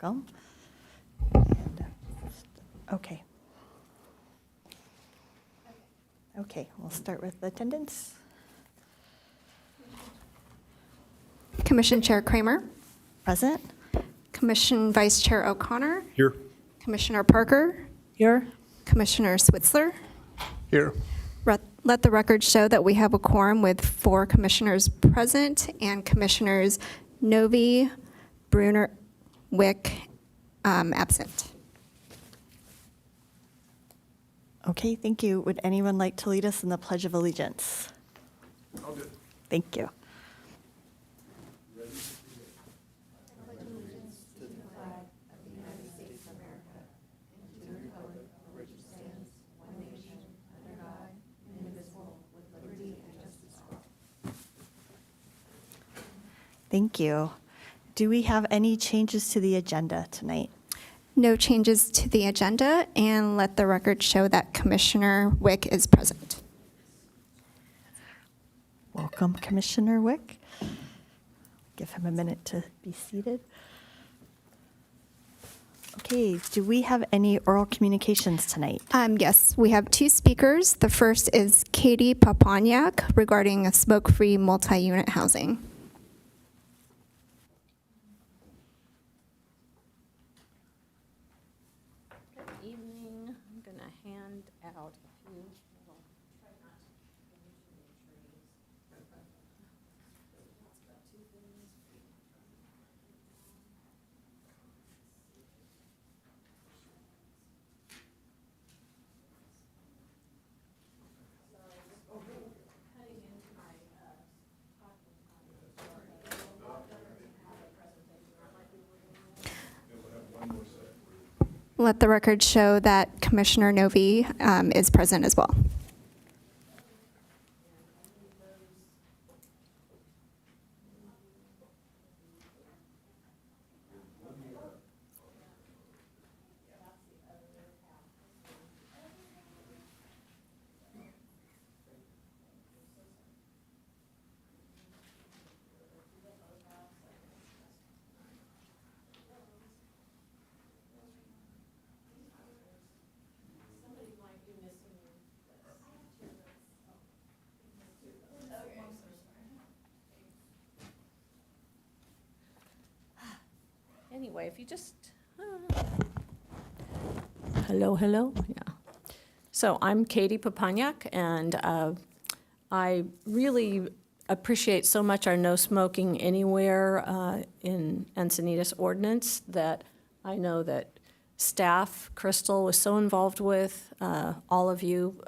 welcome. And, okay. Okay, we'll start with attendance. Commission Chair Kramer, Present. Commission Vice Chair O'Connor, Here. Commissioner Parker, Here. Commissioner Switzler. Here. Let the record show that we have a quorum with 4 commissioners present and Commissioners Novi, Brunner, Wick absent. Okay, thank you. Would anyone like to lead us in the Pledge of Allegiance? I'll do it. Thank you. Thank you. Do we have any changes to the agenda tonight? No changes to the agenda, and let the record show that Commissioner Wick is present. Welcome, Commissioner Wick. Give him a minute to be seated. Okay, do we have any oral communications tonight? Yes, we have 2 speakers. The first is Katie Papanyak regarding a smoke-free multi-unit housing. Good evening. I'm going to hand out a few little. Let the record show that Commissioner Novi is present as well. Anyway, if you just, hello, yeah. So I'm Katie Papanyak, and I really appreciate so much our no smoking anywhere in Encinitas ordinance that I know that staff, Crystal, was so involved with, all of you.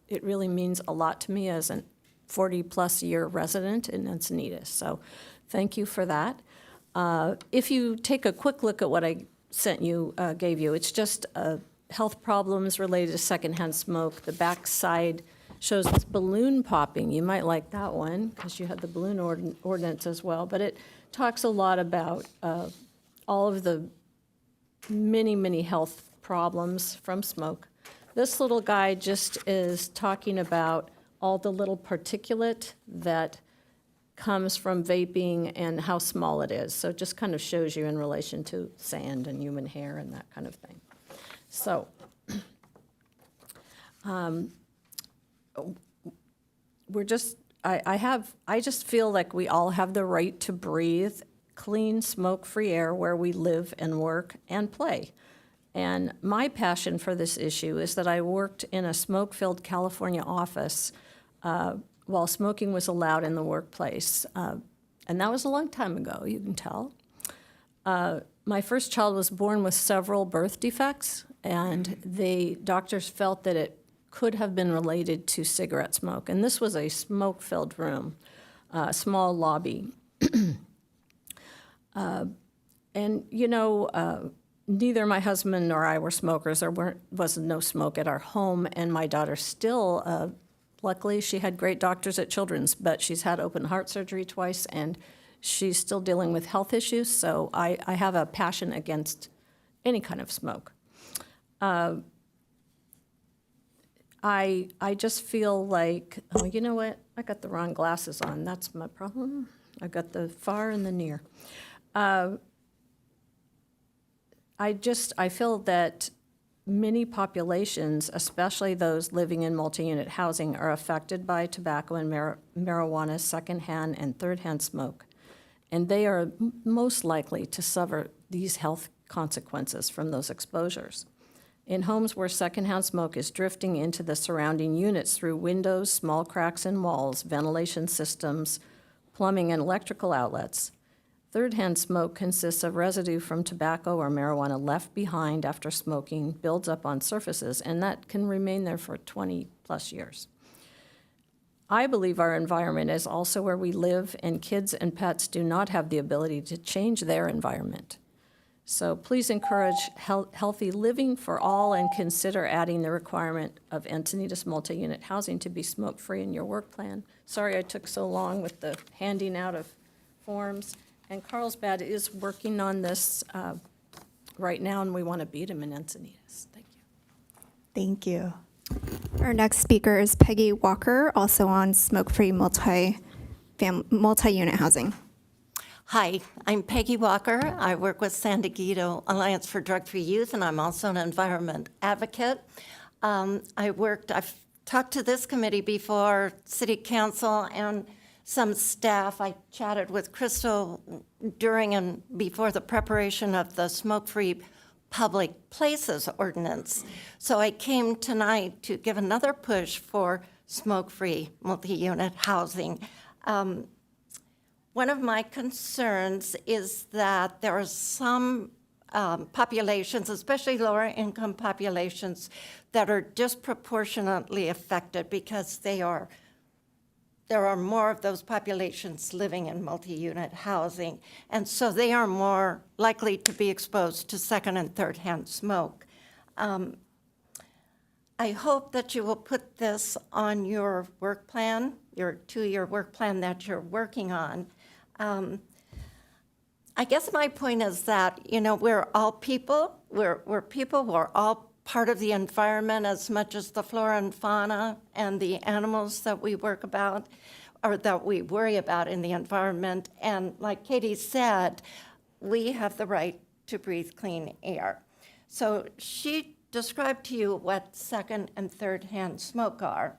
It really means a lot to me as a 40-plus year resident in Encinitas, so thank you for that. If you take a quick look at what I gave you, it's just health problems related to secondhand smoke. The back side shows this balloon popping. You might like that one because you had the balloon ordinance as well. But it talks a lot about all of the many, many health problems from smoke. This little guy just is talking about all the little particulate that comes from vaping and how small it is. So it just kind of shows you in relation to sand and human hair and that kind of thing. So I just feel like we all have the right to breathe clean, smoke-free air where we live and work and play. And my passion for this issue is that I worked in a smoke-filled California office while smoking was allowed in the workplace. And that was a long time ago, you can tell. My first child was born with several birth defects, and the doctors felt that it could have been related to cigarette smoke. And this was a smoke-filled room, a small lobby. And, you know, neither my husband nor I were smokers. There was no smoke at our home, and my daughter still, luckily, she had great doctors at Children's, but she's had open heart surgery twice, and she's still dealing with health issues, so I have a passion against any kind of smoke. I just feel like, oh, you know what? I got the wrong glasses on. That's my problem. I got the far and the near. I feel that many populations, especially those living in multi-unit housing, are affected by tobacco and marijuana secondhand and third-hand smoke. And they are most likely to suffer these health consequences from those exposures. In homes where secondhand smoke is drifting into the surrounding units through windows, small cracks in walls, ventilation systems, plumbing, and electrical outlets, third-hand smoke consists of residue from tobacco or marijuana left behind after smoking, builds up on surfaces, and that can remain there for 20-plus years. I believe our environment is also where we live, and kids and pets do not have the ability to change their environment. So please encourage healthy living for all and consider adding the requirement of Encinitas multi-unit housing to be smoke-free in your work plan. Sorry I took so long with the handing out of forms. And Carlsbad is working on this right now, and we want to beat him in Encinitas. Thank you. Thank you. Our next speaker is Peggy Walker, also on smoke-free multi-unit housing. Hi, I'm Peggy Walker. I work with San Diego Alliance for Drug-Free Youth, and I'm also an environment advocate. I've talked to this committee before, City Council, and some staff. I chatted with Crystal during and before the preparation of the smoke-free public places ordinance. So I came tonight to give another push for smoke-free multi-unit housing. One of my concerns is that there are some populations, especially lower income populations, that are disproportionately affected because there are more of those populations living in multi-unit housing, and so they are more likely to be exposed to second and third-hand smoke. I hope that you will put this on your work plan, your 2-year work plan that you're working on. I guess my point is that, we're all people. We're people. We're all part of the environment as much as the flora and fauna and the animals that we worry about in the environment. And like Katie said, we have the right to breathe clean air. So she described to you what second and third-hand smoke are.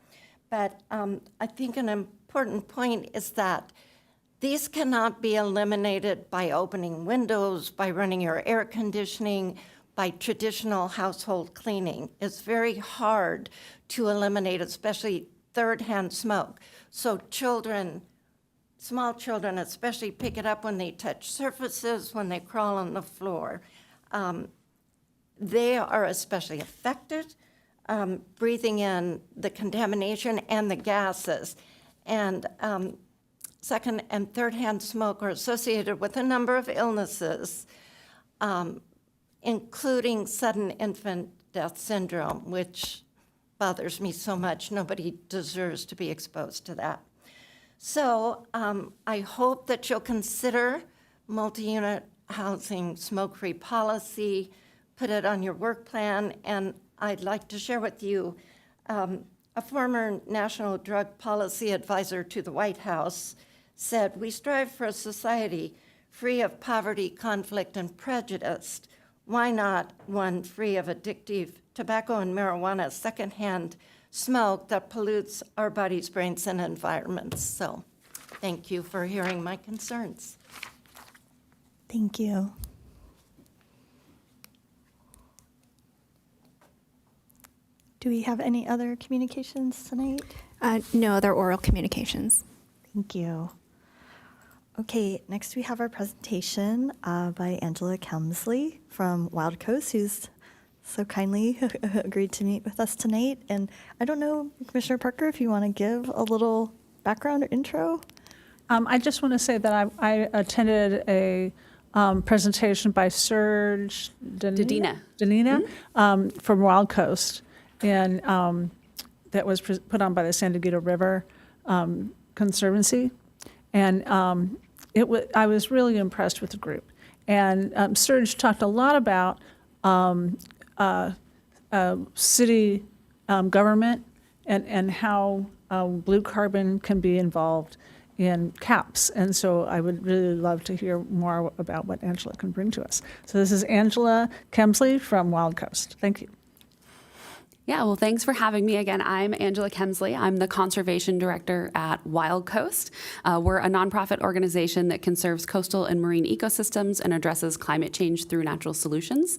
But I think an important point is that these cannot be eliminated by opening windows, by running your air conditioning, by traditional household cleaning. It's very hard to eliminate, especially third-hand smoke. So small children especially pick it up when they touch surfaces, when they crawl on the floor. They are especially affected, breathing in the contamination and the gases. And second and third-hand smoke are associated with a number of illnesses, including sudden infant death syndrome, which bothers me so much. Nobody deserves to be exposed to that. So I hope that you'll consider multi-unit housing smoke-free policy, put it on your work plan, and I'd like to share with you a former National Drug Policy Advisor to the White House said, "We strive for a society free of poverty, conflict, and prejudice. Why not one free of addictive tobacco and marijuana secondhand smoke that pollutes our bodies, brains, and environments?" So thank you for hearing my concerns. Thank you. Do we have any other communications tonight? No other oral communications. Thank you. Okay, next we have our presentation by Angela Kemsley from Wild Coast, who's so kindly agreed to meet with us tonight. And I don't know, Commissioner Parker, if you want to give a little background or intro? I just want to say that I attended a presentation by Serge Danina from Wild Coast, and that was put on by the San Diego River Conservancy. And I was really impressed with the group. And Serge talked a lot about city government and how blue carbon can be involved. in caps. And so I would really love to hear more about what Angela can bring to us. So this is Angela Kemsley from Wild Coast. Thank you. Yeah, well, thanks for having me again. I'm Angela Kemsley. I'm the Conservation Director at Wild Coast. We're a nonprofit organization that conserves coastal and marine ecosystems and addresses climate change through natural solutions.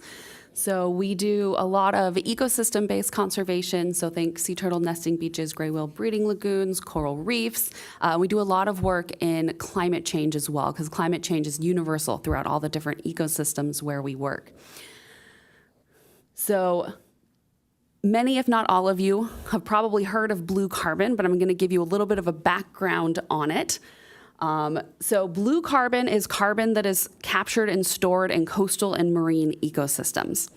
So we do a lot of ecosystem-based conservation, so think sea turtle nesting beaches, gray whale breeding lagoons, coral reefs. We do a lot of work in climate change as well, because climate change is universal throughout all the different ecosystems where we work. So many, if not all of you, have probably heard of blue carbon, but I'm going to give you a little bit of a background on it. So blue carbon is carbon that is captured and stored in coastal and marine ecosystems.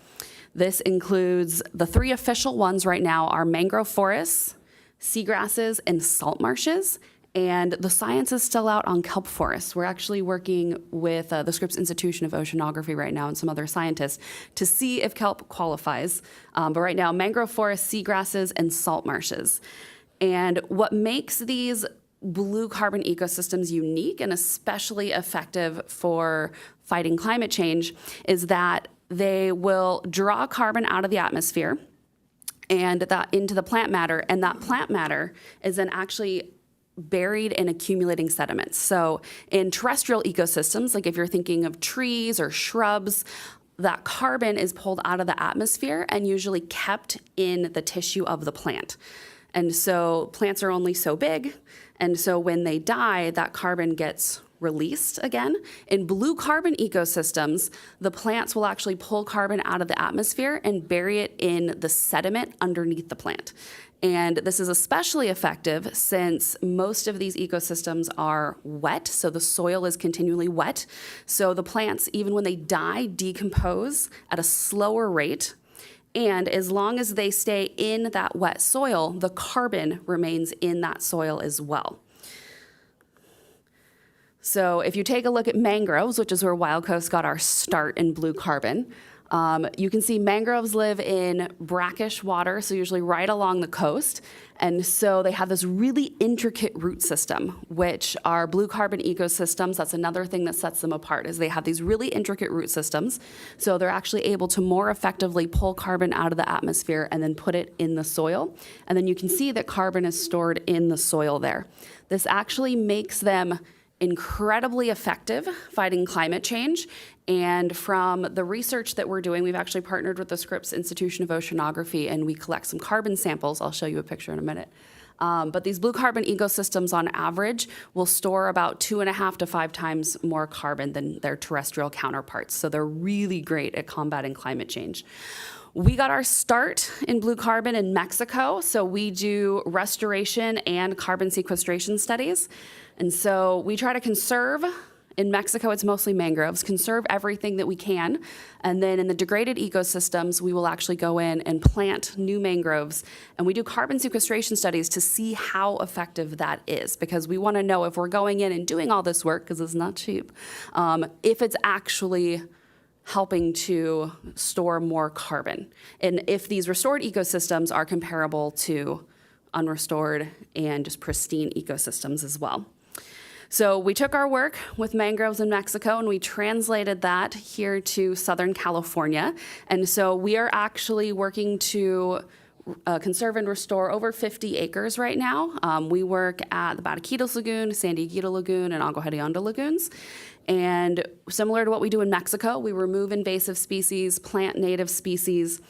This includes the three official ones right now are mangrove forests, seagrasses, and salt marshes. And the science is still out on kelp forests. We're actually working with the Scripps Institution of Oceanography right now and some other scientists to see if kelp qualifies. But right now, mangrove forests, seagrasses, and salt marshes. And what makes these blue carbon ecosystems unique and especially effective for fighting climate change is that they will draw carbon out of the atmosphere and that into the plant matter. And that plant matter is then actually buried in accumulating sediments. So in terrestrial ecosystems, like if you're thinking of trees or shrubs, that carbon is pulled out of the atmosphere and usually kept in the tissue of the plant. And so plants are only so big, and so when they die, that carbon gets released again. In blue carbon ecosystems, the plants will actually pull carbon out of the atmosphere and bury it in the sediment underneath the plant. And this is especially effective since most of these ecosystems are wet, so the soil is continually wet. So the plants, even when they die, decompose at a slower rate. And as long as they stay in that wet soil, the carbon remains in that soil as well. So if you take a look at mangroves, which is where Wild Coast got our start in blue carbon, you can see mangroves live in brackish water, so usually right along the coast. And so they have this really intricate root system, which are blue carbon ecosystems. That's another thing that sets them apart, is they have these really intricate root systems. So they're actually able to more effectively pull carbon out of the atmosphere and then put it in the soil. And then you can see that carbon is stored in the soil there. This actually makes them incredibly effective fighting climate change. And from the research that we're doing, we've actually partnered with the Scripps Institution of Oceanography, and we collect some carbon samples. I'll show you a picture in a minute. But these blue carbon ecosystems on average will store about 2.5 to 5 times more carbon than their terrestrial counterparts. So they're really great at combating climate change. We got our start in blue carbon in Mexico, so we do restoration and carbon sequestration studies. And so we try to conserve. In Mexico, it's mostly mangroves, conserve everything that we can. And then in the degraded ecosystems, we will actually go in and plant new mangroves. And we do carbon sequestration studies to see how effective that is, because we want to know if we're going in and doing all this work, because it's not cheap, if it's actually helping to store more carbon. And if these restored ecosystems are comparable to unrestored and just pristine ecosystems as well. So we took our work with mangroves in Mexico and we translated that here to Southern California. And so we are actually working to conserve and restore over 50 acres right now. We work at the Bataquitos Lagoon, San Dieguito Lagoon, and Agua Hedionda lagoons. And similar to what we do in Mexico, we remove invasive species, plant native species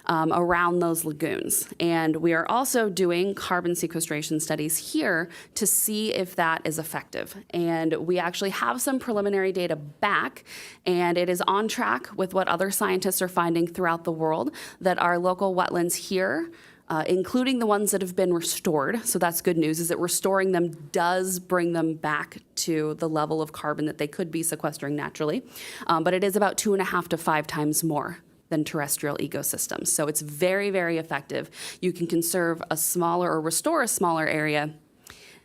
around those lagoons. And we are also doing carbon sequestration studies here to see if that is effective. And we actually have some preliminary data back, and it is on track with what other scientists are finding throughout the world, that our local wetlands here, including the ones that have been restored, so that's good news, is that restoring them does bring them back to the level of carbon that they could be sequestering naturally. But it is about 2.5 to 5 times more than terrestrial ecosystems. So it's very, very effective. You can conserve a smaller or restore a smaller area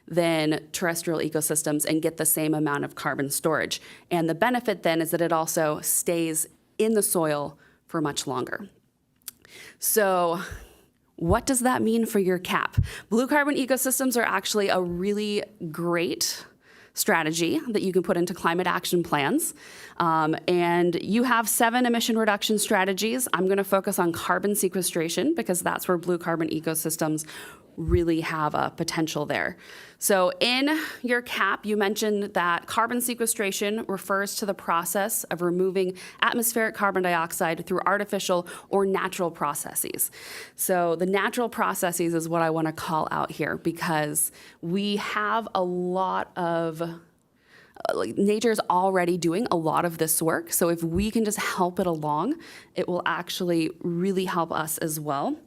than terrestrial ecosystems and get the same amount of carbon storage. And the benefit then is that it also stays in the soil for much longer. So what does that mean for your cap? Blue carbon ecosystems are actually a really great strategy that you can put into climate action plans. And you have 7 emission reduction strategies. I'm going to focus on carbon sequestration because that's where blue carbon ecosystems really have a potential there. So in your CAP, you mentioned that carbon sequestration refers to the process of removing atmospheric carbon dioxide through artificial or natural processes. So the natural processes is what I want to call out here because we have a lot of nature is already doing a lot of this work. So if we can just help it along, it will actually really help us as well.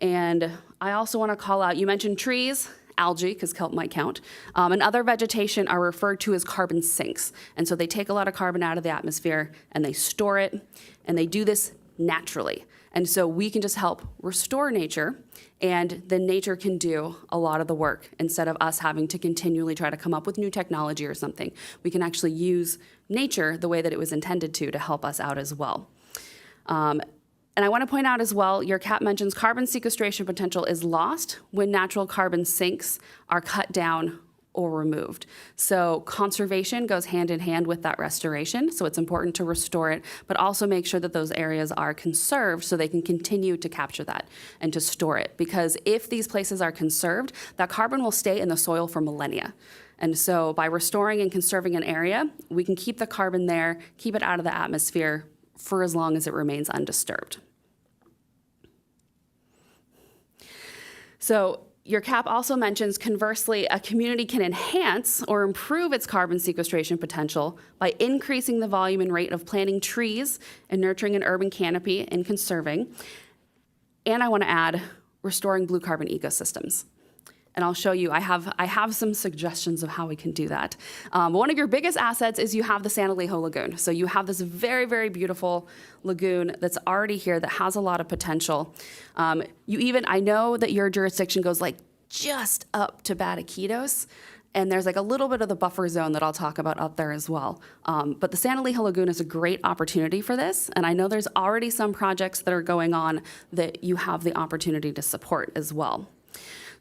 And I also want to call out, you mentioned trees, algae, because kelp might count, and other vegetation are referred to as carbon sinks. And so they take a lot of carbon out of the atmosphere and they store it, and they do this naturally. And so we can just help restore nature, and then nature can do a lot of the work instead of us having to continually try to come up with new technology or something. We can actually use nature the way that it was intended to help us out as well. And I want to point out as well, your CAP mentions carbon sequestration potential is lost when natural carbon sinks are cut down or removed. So conservation goes hand in hand with that restoration. So it's important to restore it, but also make sure that those areas are conserved so they can continue to capture that and to store it. Because if these places are conserved, that carbon will stay in the soil for millennia. And so by restoring and conserving an area, we can keep the carbon there, keep it out of the atmosphere for as long as it remains undisturbed. So your CAP also mentions, conversely, a community can enhance or improve its carbon sequestration potential by increasing the volume and rate of planting trees and nurturing an urban canopy and conserving. And I want to add restoring blue carbon ecosystems. And I'll show you, I have some suggestions of how we can do that. One of your biggest assets is you have the San Elijo Lagoon. So you have this very, very beautiful lagoon that's already here that has a lot of potential. I know that your jurisdiction goes like just up to Bataquitos, and there's like a little bit of the buffer zone that I'll talk about up there as well. But the San Elijo Lagoon is a great opportunity for this, and I know there's already some projects that are going on that you have the opportunity to support as well.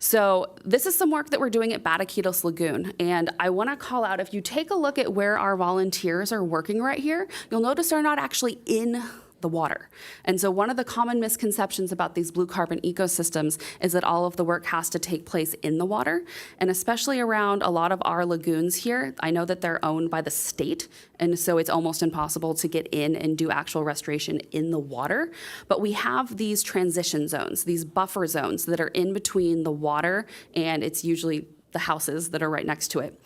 So this is some work that we're doing at Bataquitos Lagoon, and I want to call out, if you take a look at where our volunteers are working right here, you'll notice they're not actually in the water. And so one of the common misconceptions about these blue carbon ecosystems is that all of the work has to take place in the water, and especially around a lot of our lagoons here, I know that they're owned by the state, and so it's almost impossible to get in and do actual restoration in the water. But we have these transition zones, these buffer zones that are in between the water, and it's usually the houses that are right next to it.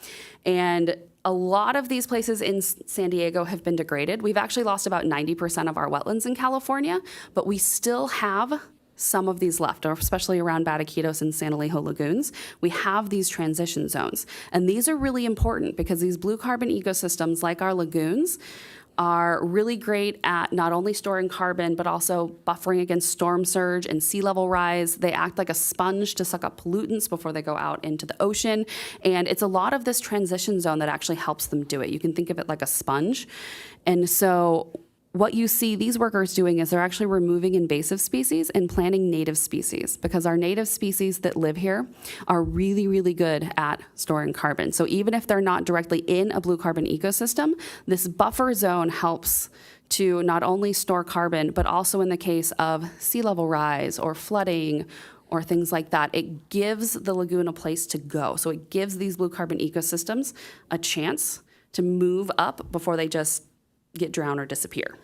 And a lot of these places in San Diego have been degraded. We've actually lost about 90% of our wetlands in California, but we still have some of these left, especially around Bataquitos and San Elijo lagoons. We have these transition zones. And these are really important because these blue carbon ecosystems, like our lagoons, are really great at not only storing carbon, but also buffering against storm surge and sea level rise. They act like a sponge to suck up pollutants before they go out into the ocean. And it's a lot of this transition zone that actually helps them do it. You can think of it like a sponge. And so what you see these workers doing is they're actually removing invasive species and planting native species, because our native species that live here are really, really good at storing carbon. So even if they're not directly in a blue carbon ecosystem, this buffer zone helps to not only store carbon, but also in the case of sea level rise or flooding or things like that, it gives the lagoon a place to go. So it gives these blue carbon ecosystems a chance to move up before they just get drowned or disappear.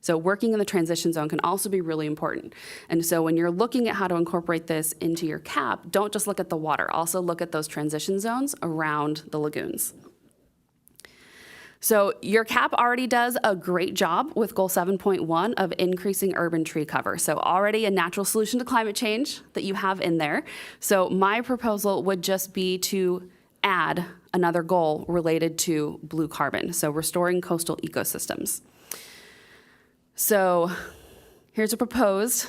So working in the transition zone can also be really important. And so when you're looking at how to incorporate this into your CAP, don't just look at the water, also look at those transition zones around the lagoons. So your CAP already does a great job with goal 7.1 of increasing urban tree cover. So already a natural solution to climate change that you have in there. So my proposal would just be to add another goal related to blue carbon, so restoring coastal ecosystems. So here's a proposed,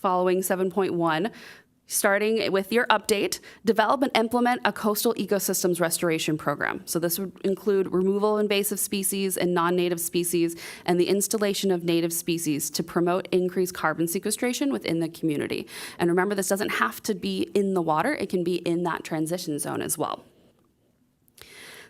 following 7.1, starting with your update, develop and implement a coastal ecosystems restoration program. So this would include removal of invasive species and non-native species and the installation of native species to promote increased carbon sequestration within the community. And remember, this doesn't have to be in the water, it can be in that transition zone as well.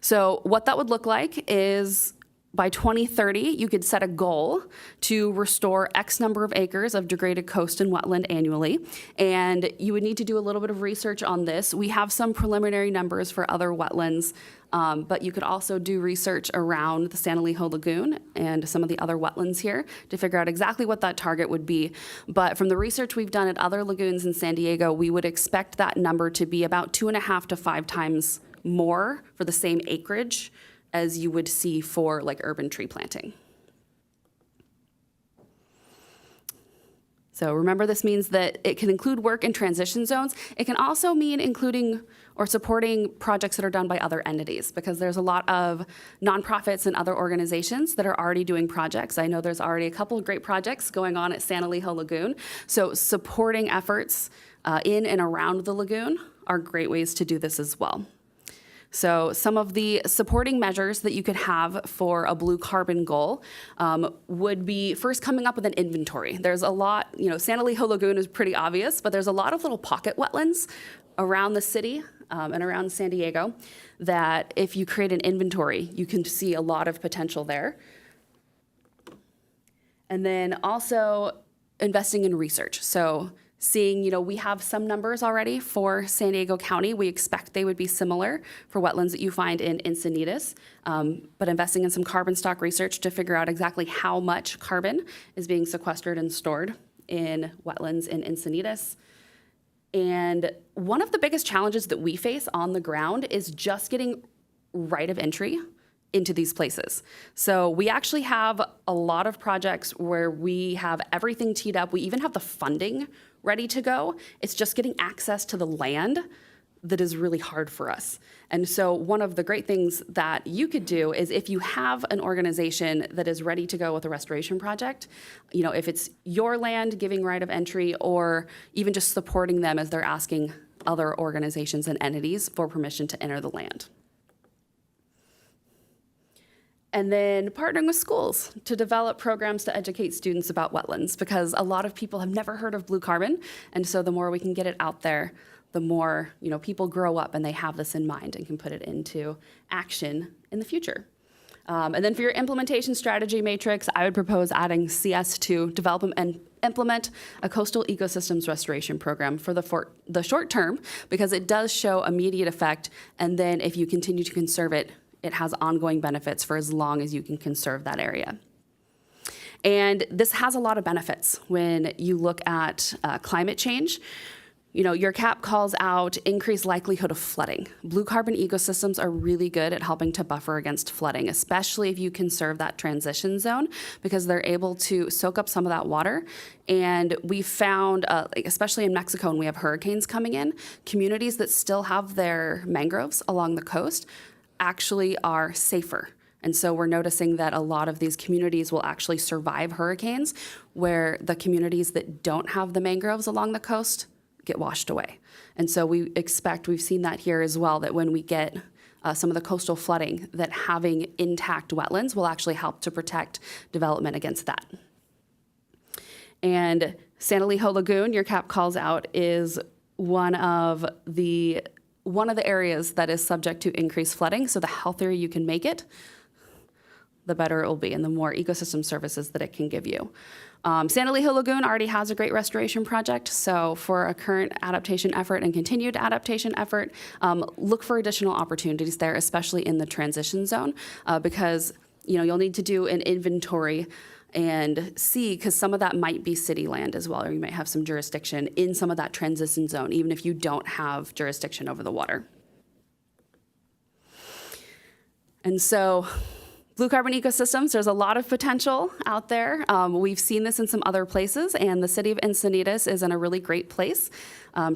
So what that would look like is by 2030, you could set a goal to restore X number of acres of degraded coast and wetland annually. And you would need to do a little bit of research on this. We have some preliminary numbers for other wetlands, but you could also do research around the San Elijo Lagoon and some of the other wetlands here to figure out exactly what that target would be. But from the research we've done at other lagoons in San Diego, we would expect that number to be about 2.5 to 5 times more for the same acreage as you would see for like urban tree planting. So remember, this means that it can include work in transition zones. It can also mean including or supporting projects that are done by other entities, because there's a lot of nonprofits and other organizations that are already doing projects. I know there's already a couple of great projects going on at San Elijo Lagoon. So supporting efforts in and around the lagoon are great ways to do this as well. So some of the supporting measures that you could have for a blue carbon goal would be first coming up with an inventory. There's a lot, San Elijo Lagoon is pretty obvious, but there's a lot of little pocket wetlands around the city and around San Diego that if you create an inventory, you can see a lot of potential there. And then also investing in research. So seeing, we have some numbers already for San Diego County. We expect they would be similar for wetlands that you find in Encinitas, but investing in some carbon stock research to figure out exactly how much carbon is being sequestered and stored in wetlands in Encinitas. And one of the biggest challenges that we face on the ground is just getting right of entry into these places. So we actually have a lot of projects where we have everything teed up. We even have the funding ready to go. It's just getting access to the land that is really hard for us. And so one of the great things that you could do is if you have an organization that is ready to go with a restoration project, if it's your land giving right of entry or even just supporting them as they're asking other organizations and entities for permission to enter the land. And then partnering with schools to develop programs to educate students about wetlands, because a lot of people have never heard of blue carbon. And so the more we can get it out there, the more people grow up and they have this in mind and can put it into action in the future. And then for your implementation strategy matrix, I would propose adding CS to develop and implement a coastal ecosystems restoration program for the short term, because it does show immediate effect. And then if you continue to conserve it, it has ongoing benefits for as long as you can conserve that area. And this has a lot of benefits when you look at climate change. Your CAP calls out increased likelihood of flooding. Blue carbon ecosystems are really good at helping to buffer against flooding, especially if you conserve that transition zone, because they're able to soak up some of that water. And we found, especially in Mexico when we have hurricanes coming in, communities that still have their mangroves along the coast actually are safer. And so we're noticing that a lot of these communities will actually survive hurricanes, where the communities that don't have the mangroves along the coast get washed away. And so we've seen that here as well, that when we get some of the coastal flooding, that having intact wetlands will actually help to protect development against that. And San Elijo Lagoon, your CAP calls out, is one of the areas that is subject to increased flooding. So the healthier you can make it, the better it will be and the more ecosystem services that it can give you. San Elijo Lagoon already has a great restoration project. So for a current adaptation effort and continued adaptation effort, look for additional opportunities there, especially in the transition zone, because you'll need to do an inventory and see, because some of that might be city land as well, or you might have some jurisdiction in some of that transition zone, even if you don't have jurisdiction over the water. And so blue carbon ecosystems, there's a lot of potential out there. We've seen this in some other places, and the city of Encinitas is in a really great place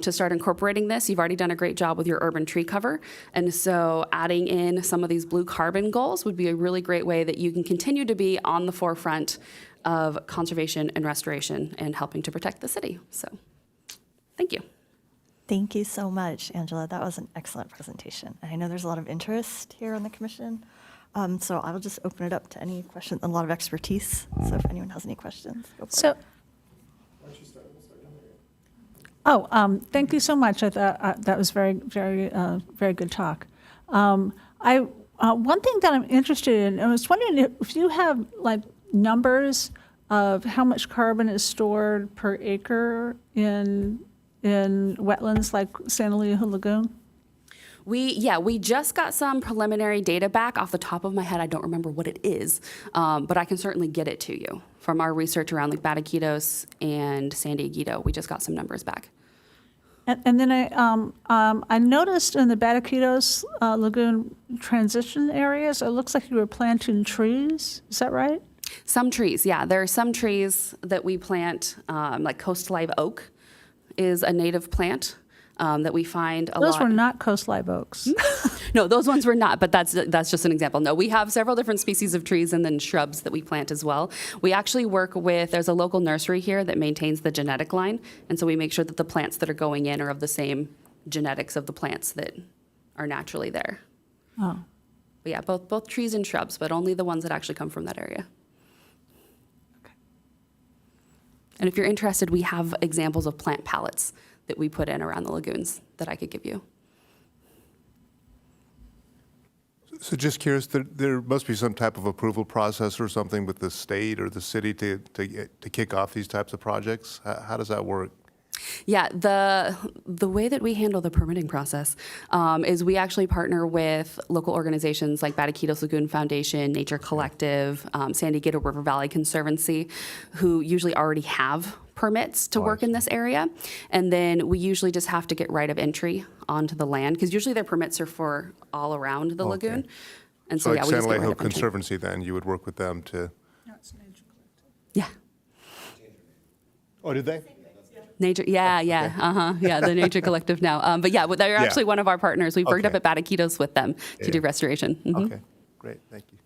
to start incorporating this. You've already done a great job with your urban tree cover, and so adding in some of these blue carbon goals would be a really great way that you can continue to be on the forefront of conservation and restoration and helping to protect the city. So, thank you. Thank you so much, Angela. That was an excellent presentation. I know there's a lot of interest here on the commission. So I'll just open it up to any questions, a lot of expertise. So if anyone has any questions, go for it. Thank you so much. I thought that was very, very, very good talk. I one thing that I'm interested in, I was wondering if you have like numbers of how much carbon is stored per acre in wetlands like Santa Lucia Lagoon? We just got some preliminary data back. Off the top of my head, I don't remember what it is, but I can certainly get it to you from our research around like Bataquitos and San Dieguito. We just got some numbers back. And then I noticed in the Bataquitos Lagoon transition areas, it looks like you were planting trees. Is that right? Some trees, yeah. There are some trees that we plant, like coast live oak is a native plant that we find a lot. Those were not coast live oaks. No, those ones were not, but that's just an example. No, we have several different species of trees and then shrubs that we plant as well. We actually work with, there's a local nursery here that maintains the genetic line, and so we make sure that the plants that are going in are of the same genetics of the plants that are naturally there. Oh. But yeah, both trees and shrubs, but only the ones that actually come from that area. And if you're interested, we have examples of plant palettes that we put in around the lagoons that I could give you. So just curious, there must be some type of approval process or something with the state or the city to kick off these types of projects? How does that work? Yeah, the way that we handle the permitting process is we actually partner with local organizations like Bataquitos Lagoon Foundation, Nature Collective, San Diego River Valley Conservancy, who usually already have permits to work in this area. And then we usually just have to get right of entry onto the land, because usually their permits are for all around the lagoon. And so, So yeah, like we just Santa get right Lucia of entry. Conservancy, then you would work with them to. Yeah. Oh, did they? Nature, yeah, the Nature Collective now. But yeah, they're Yeah. actually one of our partners. We've worked up Okay. at Bataquitos with them to do restoration. Mhm. Okay, great, thank you.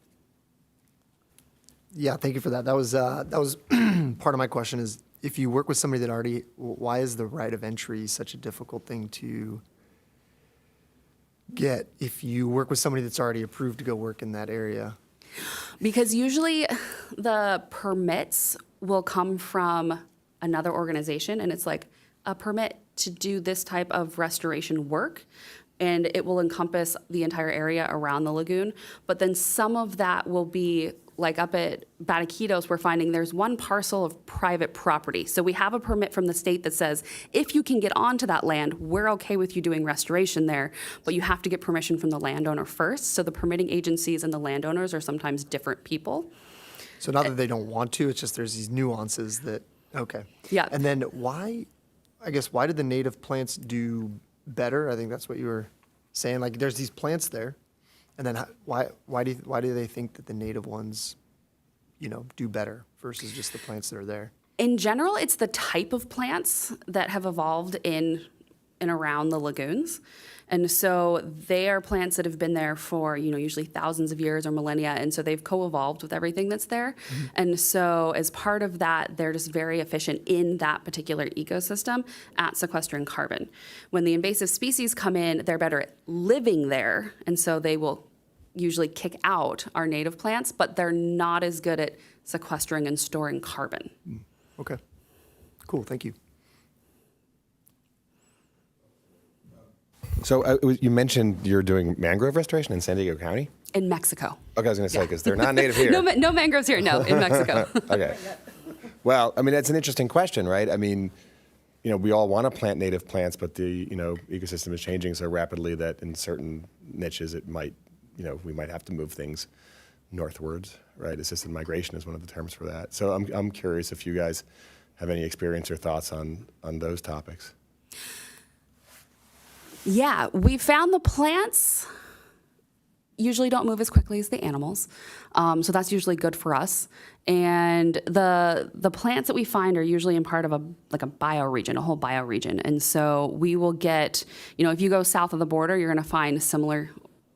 Yeah, thank you for that. That was part of my question is, if you work with somebody that already, why is the right of entry such a difficult thing to get if you work with somebody that's already approved to go work in that area? Because usually the permits will come from another organization, and it's like a permit to do this type of restoration work, and it will encompass the entire area around the lagoon. But then some of that will be like up at Bataquitos, we're finding there's one parcel of private property. So we have a permit from the state that says, if you can get onto that land, we're okay with you doing restoration there, but you have to get permission from the landowner first. So the permitting agencies and the landowners are sometimes different people. So not that they don't want to, it's just there's these nuances that, okay. Yeah. And then why did the native plants do better? I think that's what you were saying. Like, there's these plants there, and then why do they think that the native ones, do better versus just the plants that are there? In general, it's the type of plants that have evolved in and around the lagoons. And so they are plants that have been there for, usually thousands of years or millennia. And so they've co-evolved with everything that's there. Mm-hmm. And so as part of that, they're just very efficient in that particular ecosystem at sequestering carbon. When the invasive species come in, they're better at living there. And so they will usually kick out our native plants, but they're not as good at sequestering and storing carbon. Okay, cool, thank you. So you mentioned you're doing mangrove restoration in San Diego County? In Mexico. Okay, I was going to say, because they're not native here. No mangroves here, no, in Mexico. Okay. Well, I mean, that's an interesting question, right? I mean, we all want to plant native plants, but the, ecosystem is changing so rapidly that in certain niches it might, we might have to move things northwards, right? Assisted migration is one of the terms for that. So I'm curious if you guys have any experience or thoughts on those topics. Yeah, we found the plants usually don't move as quickly as the animals, so that's usually good for us. And the plants that we find are usually in part of a bioregion, a whole bioregion. And so we will get, if you go south of the border, you're going to find similar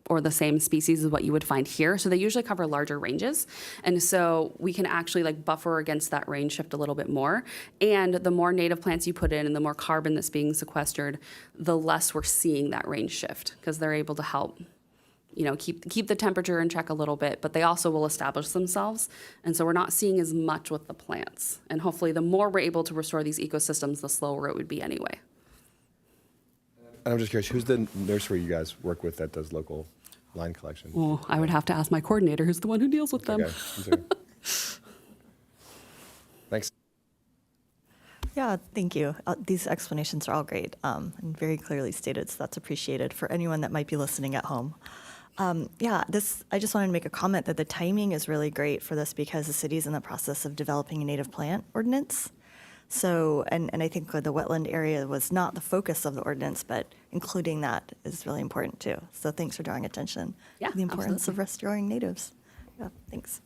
or the same species as what you would find here. So they usually cover larger ranges. And so we can actually buffer against that range shift a little bit more. And the more native plants you put in and the more carbon that's being sequestered, the less we're seeing that range shift, because they're able to help, keep the temperature in check a little bit, but they also will establish themselves. And so we're not seeing as much with the plants. And hopefully the more we're able to restore these ecosystems, the slower it would be anyway. And I'm just curious, who's the nursery you guys work with that does local? line collection? Well, I would have to ask my coordinator, who's the one who deals with them. Okay, me too. Thanks. Yeah, thank you. These explanations are all great and very clearly stated, so that's appreciated for anyone that might be listening at home. I just wanted to make a comment that the timing is really great for this because the city is in the process of developing a native plant ordinance. So, and I think the wetland area was not the focus of the ordinance, but including that is really important too. So thanks for drawing attention Yeah, to the importance absolutely. of restoring natives. Yeah, thanks.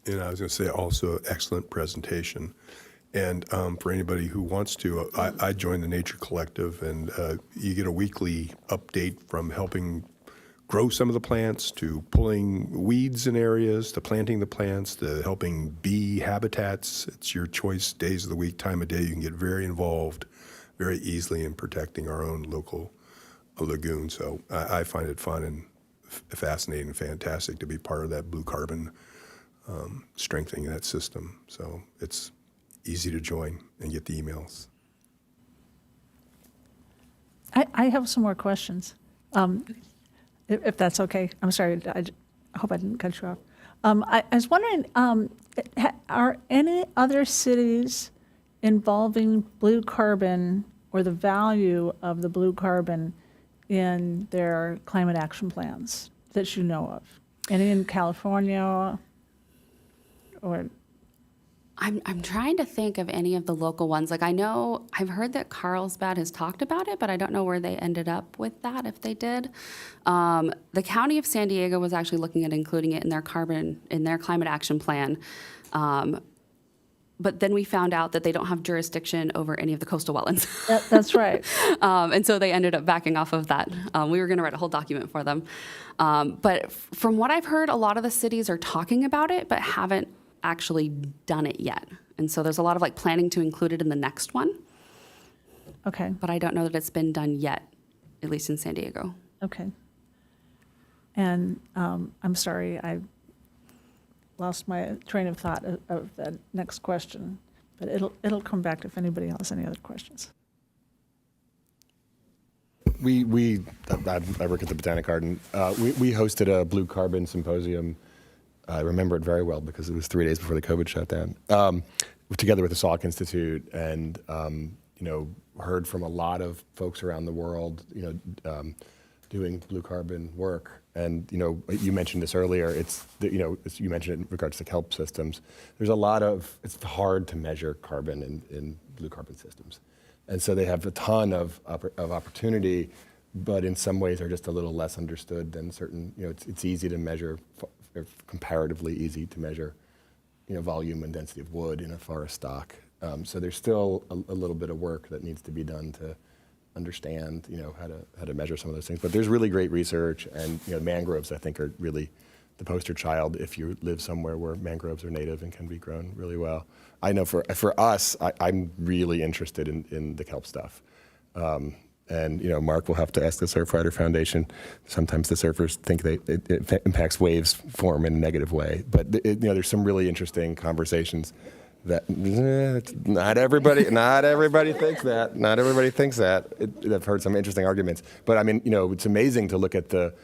And I was going to say also, excellent presentation. And for anybody who wants to, I joined the Nature Collective, and you get a weekly update from helping grow some of the plants, to pulling weeds in areas, to planting the plants, to helping bee habitats. It's your choice, days of the week, time of day. You can get very involved very easily in protecting our own local lagoon. So I find it fun and fascinating and fantastic to be part of that blue carbon strengthening that system. So it's easy to join and get the emails. I have some more questions, if that's okay. I'm sorry, I hope I didn't cut you off. I was wondering, are any other cities involving blue carbon or the value of the blue carbon in their climate action plans that you know of? Any in California or? I'm trying to think of any of the local ones. Like I know, I've heard that Carlsbad has talked about it, but I don't know where they ended up with that, if they did. The county of San Diego was actually looking at including it in their climate action plan. But then we found out that they don't have jurisdiction over any of the coastal wetlands. That's right. And so they ended up backing off of that. We were going to write a whole document for them. But from what I've heard, a lot of the cities are talking about it, but haven't actually done it yet. And so there's a lot of like planning to include it in the next one. Okay. But I don't know that it's been done yet, at least in San Diego. Okay. And I'm sorry, I lost my train of thought of the next question, but it'll come back if anybody has any other questions. I work at the Botanic Garden. We hosted a blue carbon symposium. I remember it very well because it was 3 days before the COVID shutdown, together with the Salk Institute, and heard from a lot of folks around the world, doing blue carbon work. And you mentioned this earlier. You mentioned it in regards to kelp systems. There's a lot of. It's hard to measure carbon in blue carbon systems, and so they have a ton of opportunity, but in some ways are just a little less understood than certain. It's easy to measure. Comparatively easy to measure, volume and density of wood in a forest stock. So there's still a little bit of work that needs to be done to understand, how to measure some of those things. But there's really great research, and mangroves I think are really the poster child if you live somewhere where mangroves are native and can be grown really well. I know for us, I'm really interested in the kelp stuff. And Mark will have to ask the Surfrider Foundation. Sometimes the surfers think it impacts waves form in a negative way, but there's some really interesting conversations that not everybody thinks that. Not everybody thinks that. I've heard some interesting arguments, but I mean, it's amazing to look at the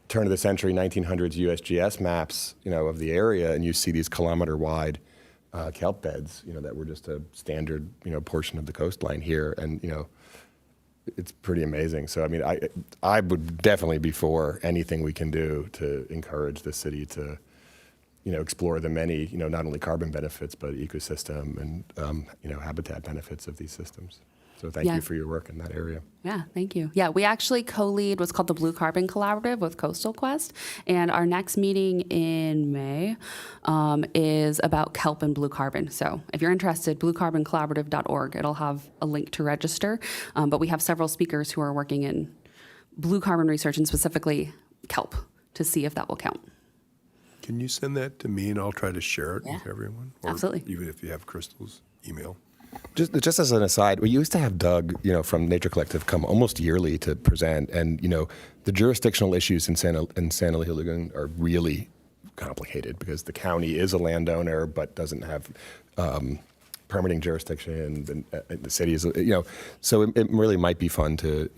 turn of the century 1900s USGS maps, of the area, and you see these kilometer-wide kelp beds, that were just a standard, portion of the coastline here, and it's pretty amazing. So, I mean, I would definitely be for anything we can do to encourage the city to, explore the many, not only carbon benefits, but ecosystem and, habitat benefits of these systems. So thank you for your work in that area. Yeah, thank you. Yeah, we actually co-lead what's called the Blue Carbon Collaborative with Coastal Quest, and our next meeting in May is about kelp and blue carbon. So if you're interested, bluecarboncollaborative.org. It'll have a link to register, but we have several speakers who are working in blue carbon research and specifically kelp to see if that will count. Can you send that to me and I'll try to share it with everyone? Or Absolutely. Even if you have Crystal's email. Just as an aside, we used to have Doug, from Nature Collective come almost yearly to present, and the jurisdictional issues in San Elijo Lagoon are really complicated because the county is a landowner but doesn't have permitting jurisdiction, and the city is, so it really might be fun to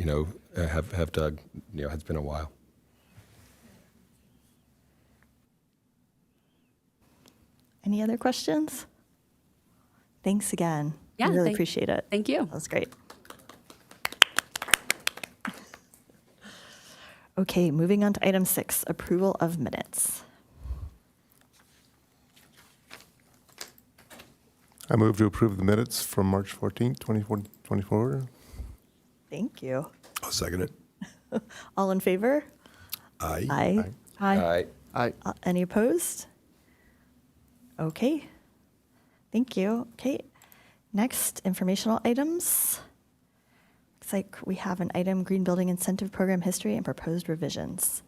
have Doug. It's been a while. Any other questions? Thanks again. Yeah, I really thank- appreciate it. Thank you. That was great. Okay, moving on to item 6, approval of minutes. I move to approve the minutes from March 14th, 2024. Thank you. I'll second it. All in favor? Aye. Aye. Aye. Any opposed? Okay. Thank you. Okay. Next, informational items. Looks like we have an item, Green Building Incentive Program history and proposed revisions.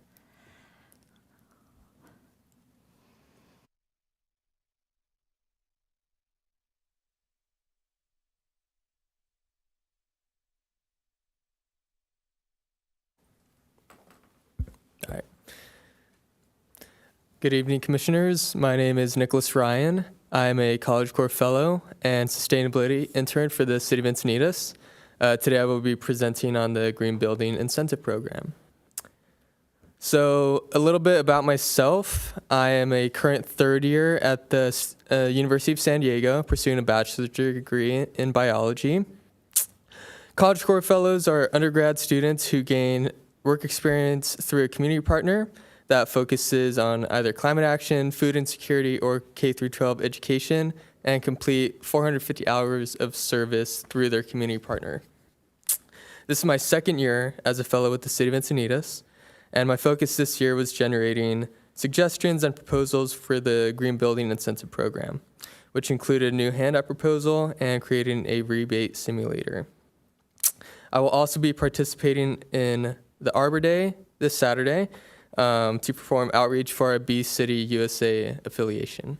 All right. Good evening, Commissioners. My name is Nicholas Ryan. I'm a College Corps Fellow and Sustainability Intern for the City of Encinitas. Today I will be presenting on the Green Building Incentive Program. So a little bit about myself. I am a current third year at the University of San Diego, pursuing a bachelor's degree in biology. College Corps Fellows are undergrad students who gain work experience through a community partner that focuses on either climate action, food insecurity, or K-12 education, and complete 450 hours of service through their community partner. This is my second year as a fellow with the City of Encinitas, and my focus this year was generating suggestions and proposals for the Green Building Incentive Program, which included a new handout proposal and creating a rebate simulator. I will also be participating in the Arbor Day this Saturday to perform outreach for our Bee City USA affiliation.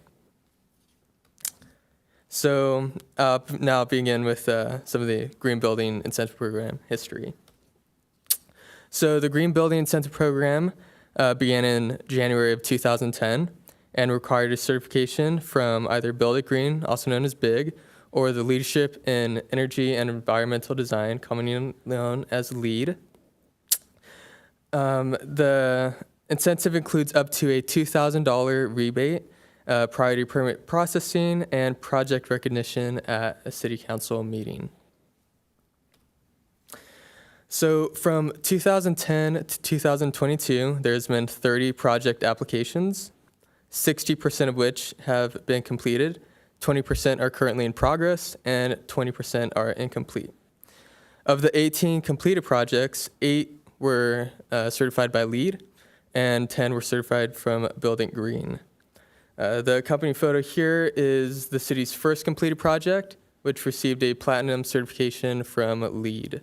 So now I'll begin with some of the Green Building Incentive Program history. So the Green Building Incentive Program began in January of 2010 and required a certification from either Build It Green, also known as BIG, or the Leadership in Energy and Environmental Design, commonly known as LEED. The incentive includes up to a $2,000 rebate, priority permit processing, and project recognition at a city council meeting. So from 2010 to 2022, there's been 30 project applications, 60% of which have been completed, 20% are currently in progress, and 20% are incomplete. Of the 18 completed projects, 8 were certified by LEED, and 10 were certified from Build It Green. The accompanying photo here is the city's first completed project, which received a platinum certification from LEED.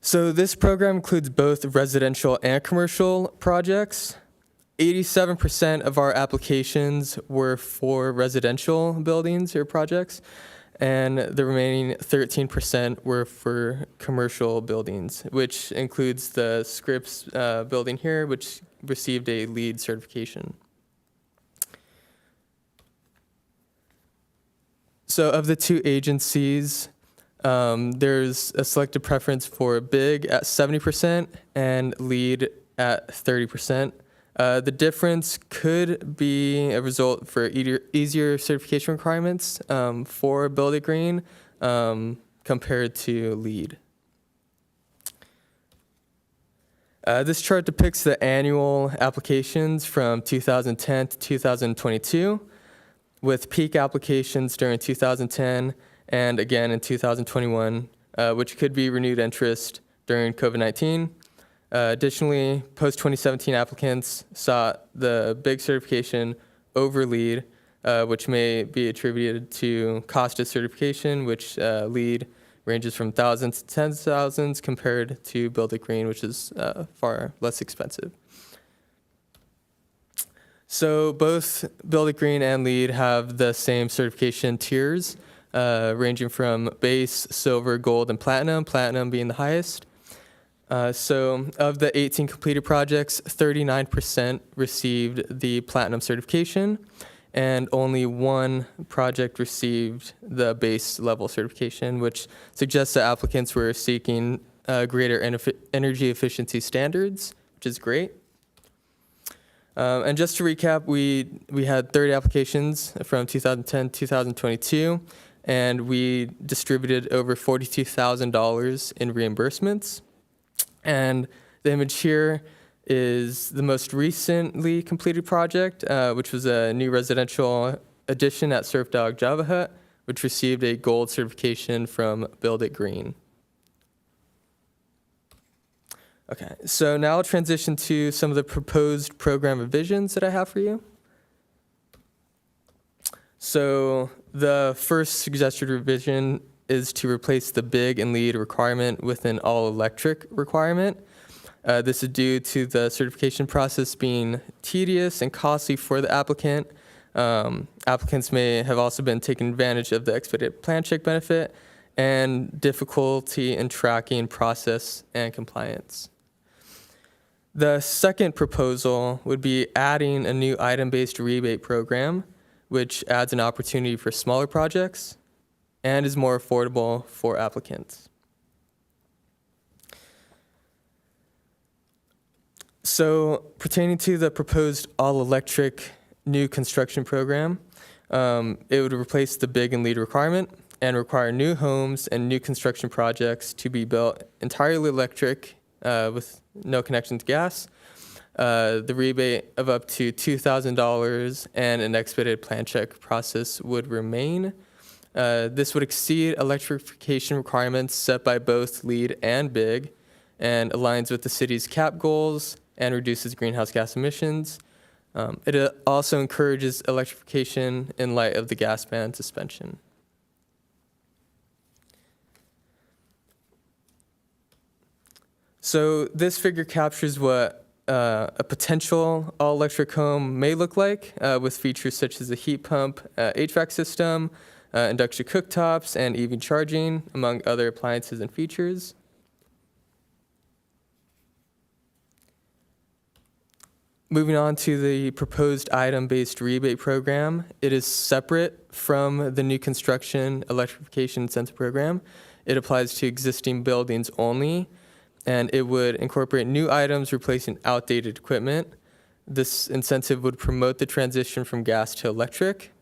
So this program includes both residential and commercial projects. 87% of our applications were for residential buildings or projects, and the remaining 13% were for commercial buildings, which includes the Scripps building here, which received a LEED certification. So of the two agencies, there's a selected preference for BIG at 70% and LEED at 30%. The difference could be a result for easier certification requirements for Build It Green compared to LEED. This chart depicts the annual applications from 2010 to 2022, with peak applications during 2010 and again in 2021, which could be renewed interest during COVID-19. Additionally, post-2017 applicants sought the BIG certification over LEED, which may be attributed to cost of certification, which LEED ranges from thousands to tens of thousands compared to Build It Green, which is far less expensive. So both Build It Green and LEED have the same certification tiers, ranging from base, silver, gold, and platinum being the highest. So of the 18 completed projects, 39% received the platinum certification, and only one project received the base level certification, which suggests that applicants were seeking greater energy efficiency standards, which is great. And just to recap, we had 30 applications from 2010 to 2022, and we distributed over $42,000 in reimbursements. And the image here is the most recently completed project, which was a new residential addition at Surf Dog Java Hut, which received a gold certification from Build It Green. Okay, so now I'll transition to some of the proposed program revisions that I have for you. So the first suggested revision is to replace the big and lead requirement with an all-electric requirement. This is due to the certification process being tedious and costly for the applicant. Applicants may have also been taking advantage of the expedited plan check benefit and difficulty in tracking process and compliance. The second proposal would be adding a new item-based rebate program, which adds an opportunity for smaller projects and is more affordable for applicants. So pertaining to the proposed all-electric new construction program, it would replace the big and lead requirement and require new homes and new construction projects to be built entirely electric with no connection to gas. The rebate of up to $2,000 and an expedited plan check process would remain. This would exceed electrification requirements set by both lead and big and aligns with the city's cap goals and reduces greenhouse gas emissions. It also encourages electrification in light of the gas ban suspension. So this figure captures what a potential all-electric home may look like with features such as a heat pump, HVAC system, induction cooktops, and EV charging, among other appliances and features. Moving on to the proposed item-based rebate program, it is separate from the new construction electrification incentive program. It applies to existing buildings only, and it would incorporate new items replacing outdated equipment. This incentive would promote the transition from gas to electric,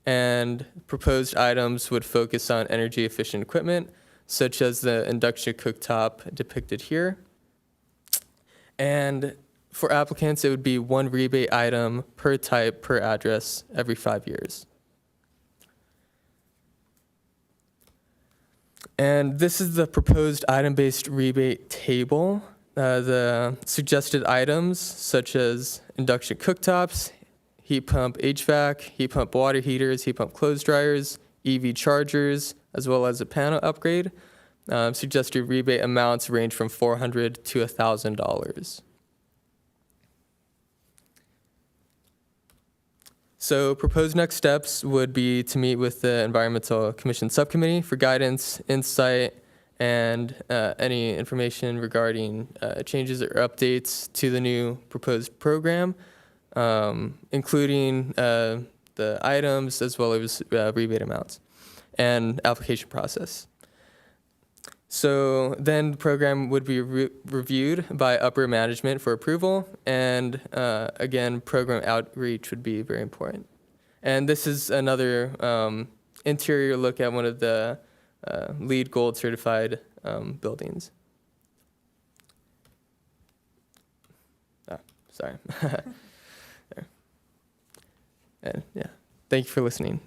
and proposed items would focus on energy efficient equipment, such as the induction cooktop depicted here. And for applicants, it would be one rebate item per type per address every 5 years. And this is the proposed item-based rebate table. The suggested items, such as induction cooktops, heat pump HVAC, heat pump water heaters, heat pump clothes dryers, EV chargers, as well as a panel upgrade. Suggested rebate amounts range from $400 to $1,000. So proposed next steps would be to meet with the Environmental Commission Subcommittee for guidance, insight, and any information regarding changes or updates to the new proposed program, including the items as well as rebate amounts and application process. So then the program would be reviewed by upper management for approval, and again, program outreach would be very important. And this is another interior look at one of the LEED Gold certified buildings. Sorry. There. And yeah, thank you for listening.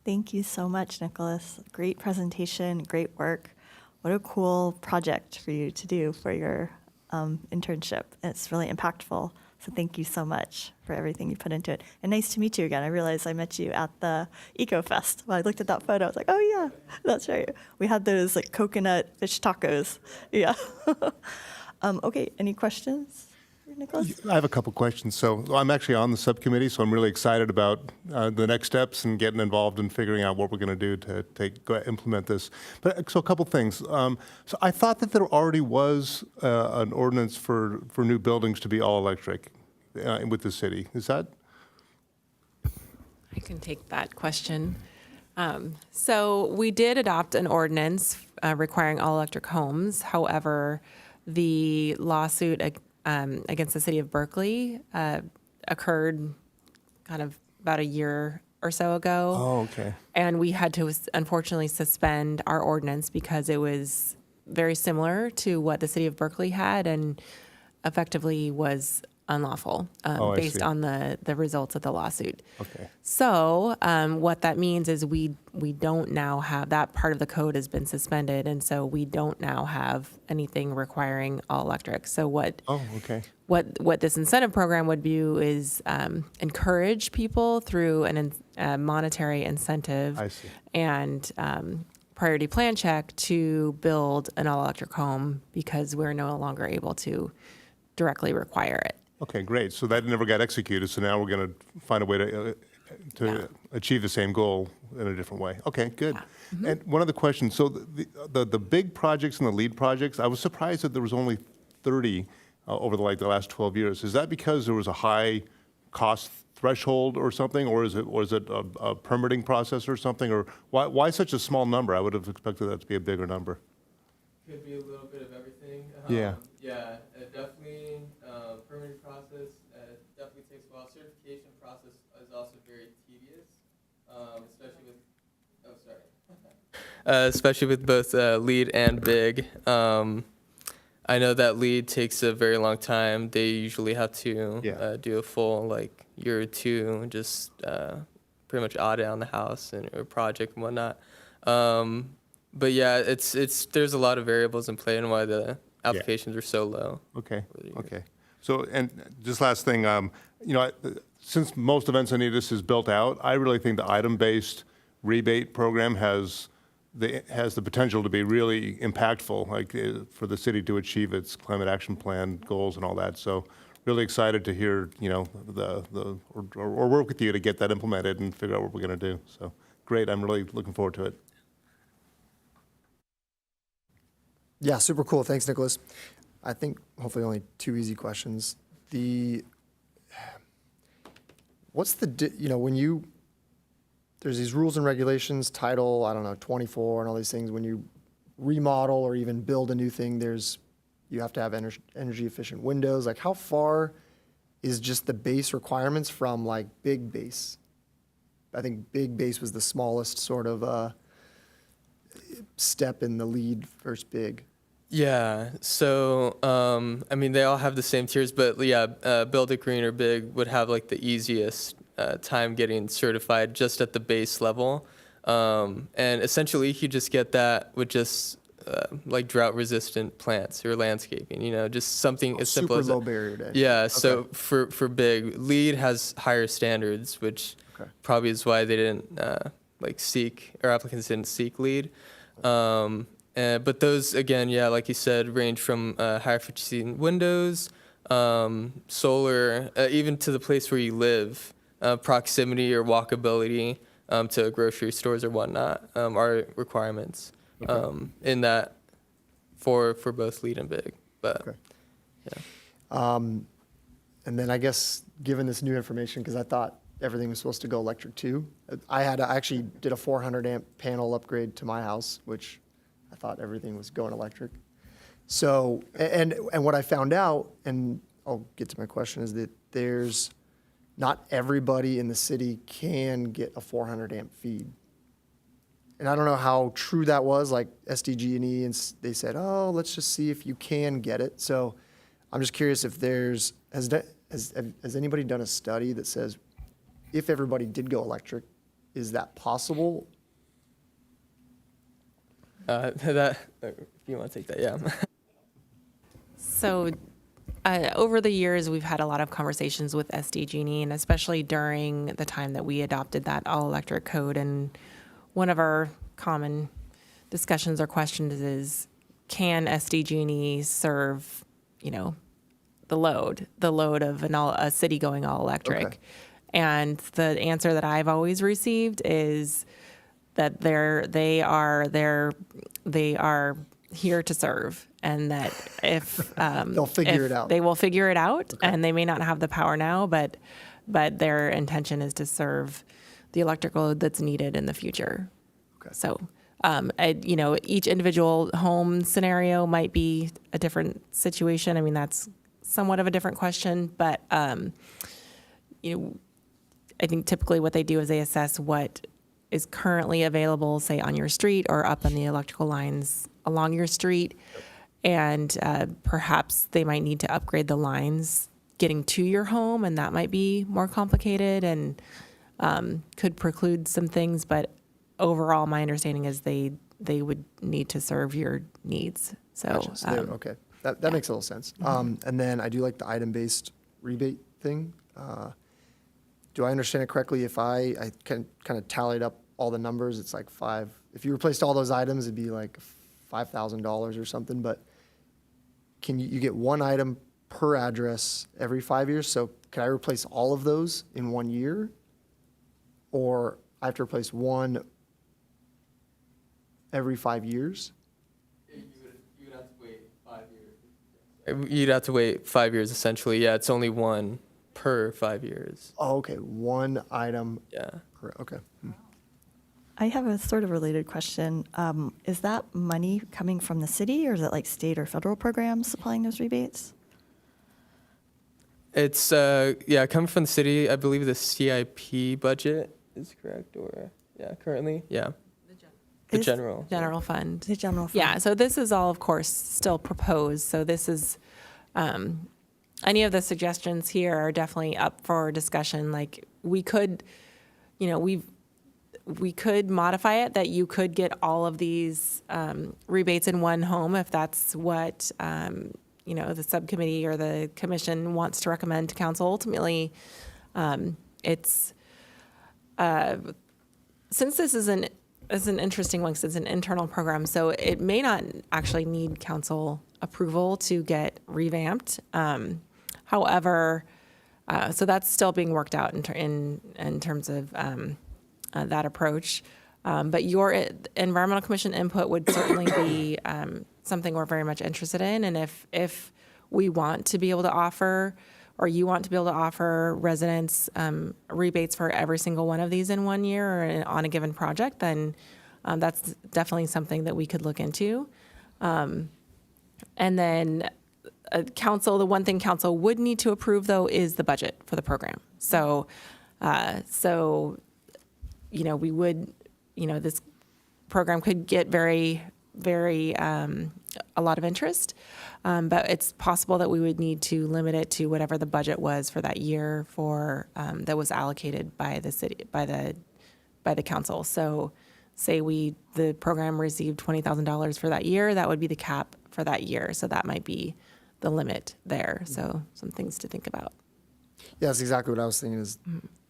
Thank you so much, Nicholas. Great presentation, great work. What a cool project for you to do for your internship. It's really impactful. So thank you so much for everything you put into it. And nice to meet you again. I realized I met you at the EcoFest. When I looked at that photo, I was like, oh yeah, that's right. We had those like coconut fish tacos. Yeah. Okay, any questions? Nicholas? I have a couple questions. So I'm actually on the subcommittee, so I'm really excited about the next steps and getting involved in figuring out what we're going to do to implement this. But so a couple things. So I thought that there already was an ordinance for new buildings to be all electric with the city. Is that? I can take that question. So we did adopt an ordinance requiring all electric homes. However, the lawsuit against the city of Berkeley occurred kind of about a year or so ago. Oh, okay. And we had to unfortunately suspend our ordinance because it was very similar to what the city of Berkeley had and effectively was unlawful I based see. on the results of the lawsuit. Okay. So what that means is we don't now have, that part of the code has been suspended, and so we don't now have anything requiring all electric. So what Oh, okay. what this incentive program would do is encourage people through a monetary incentive I see. and priority plan check to build an all-electric home because we're no longer able to directly require it. Okay, great. So that never got executed, so now we're going to find a way to achieve the same goal in a different way. Okay, good. And one other question. So the big projects and the lead projects, I was surprised that there was only 30 over the last 12 years. Is that because there was a high cost threshold or something, or is it a permitting process or something, or why such a small number? I would have expected that to be a bigger number. Could be a little bit of everything. Yeah. Yeah, definitely permitting process definitely takes a while. Certification process is also very tedious, especially with. Oh, sorry. Especially with both lead and big. I know that lead takes a very long time. They usually have to do a full year or two, just pretty much audit on the house and or project and whatnot. But yeah, it's there's a lot of variables in play and why the applications are so low. Okay, okay. So, and just last thing, since most of Encinitas is built out, I really think the item-based rebate program has the potential to be really impactful, for the city to achieve its climate action plan goals and all that. So, really excited to hear, or work with you to get that implemented and figure out what we're going to do. So, great. I'm really looking forward to it. Yeah, super cool. Thanks, Nicholas. I think hopefully only two easy questions. What's when there's these rules and regulations, Title, 24 and all these things, when you remodel or even build a new thing, you have to have energy efficient windows. Like how far is just the base requirements from big base? I think big base was the smallest sort of step in the lead versus big. Yeah, so they all have the same tiers, but Build It Green or Big would have the easiest time getting certified just at the base level, and essentially you just get that with just drought resistant plants or landscaping. Just something as simple as super low barrier to entry. Yeah, Okay. so for Big, LEED has higher standards, which probably is why they didn't seek, or applicants didn't seek LEED. But those, again, like you said, range from higher efficiency windows, solar, even to the place where you live, proximity or walkability to grocery stores or whatnot are requirements in that for both LEED and Big. But And then I guess, given this new information, because I thought everything was supposed to go electric too, I actually did a 400 amp panel upgrade to my house, which I thought everything was going electric. So, and what I found out, and I'll get to my question, is that not everybody in the city can get a 400 amp feed. And I don't know how true that was, SDG&E, and they said, oh, let's just see if you can get it. So I'm just curious if has anybody done a study that says if everybody did go electric, is that possible? If you want to take that, yeah. So over the years, we've had a lot of conversations with SDG&E, and especially during the time that we adopted that all-electric code. And one of our common discussions or questions is, can SDG&E serve, the load of a city going all electric? Okay. And the answer that I've always received is that they are here to serve, and that if They'll figure it out. They will figure it out, and they may not have the power now, but their intention is to serve the electric load that's needed in the future. Okay. So, each individual home scenario might be a different situation. I mean, that's somewhat of a different question, but you know, I think typically what they do is they assess what is currently available, say on your street or up on the electrical lines along your street, and perhaps they might need to upgrade the lines getting to your home, and that might be more complicated and could preclude some things. But overall, my understanding is they would need to serve your needs. So, Gotcha. So okay, that makes a little sense. And then I do like the item-based rebate thing. Do I understand it correctly? If I can kind of tallied up all the numbers, it's like if you replaced all those items, it'd be like $5,000 or something. But can you get one item per address every 5 years? So can I replace all of those in 1 year? Or I have to replace one every 5 years? You would have to wait 5 years. You'd have to wait 5 years, essentially. Yeah, it's only one per 5 years. Oh, okay, one item. Yeah. Okay. I have a sort of related question. Is that money coming from the city, or is it like state or federal programs supplying those rebates? It's, coming from the city. I believe the CIP budget is correct, or, currently, yeah. The Is- general. general fund. The general fund? Yeah, so this is all, of course, still proposed. So this is, any of the suggestions here are definitely up for discussion. Like, we could, we could modify it that you could get all of these rebates in one home if that's what, the subcommittee or the commission wants to recommend to council. Ultimately, it's, since this is an interesting one, because it's an internal program, so it may not actually need council approval to get revamped. However, so that's still being worked out in terms of that approach. But your environmental commission input would certainly be something we're very much interested in. And if we want to be able to offer, or you want to be able to offer residents rebates for every single one of these in 1 year or on a given project, then that's definitely something that we could look into. And then council, the one thing council would need to approve, though, is the budget for the program. So, we would, this program could get very, very, a lot of interest. But it's possible that we would need to limit it to whatever the budget was for that year for, that was allocated by the city, by the council. So say the program received $20,000 for that year, that would be the cap for that year. So that might be the limit there. So some things to think about. Yeah, that's exactly what I was thinking is,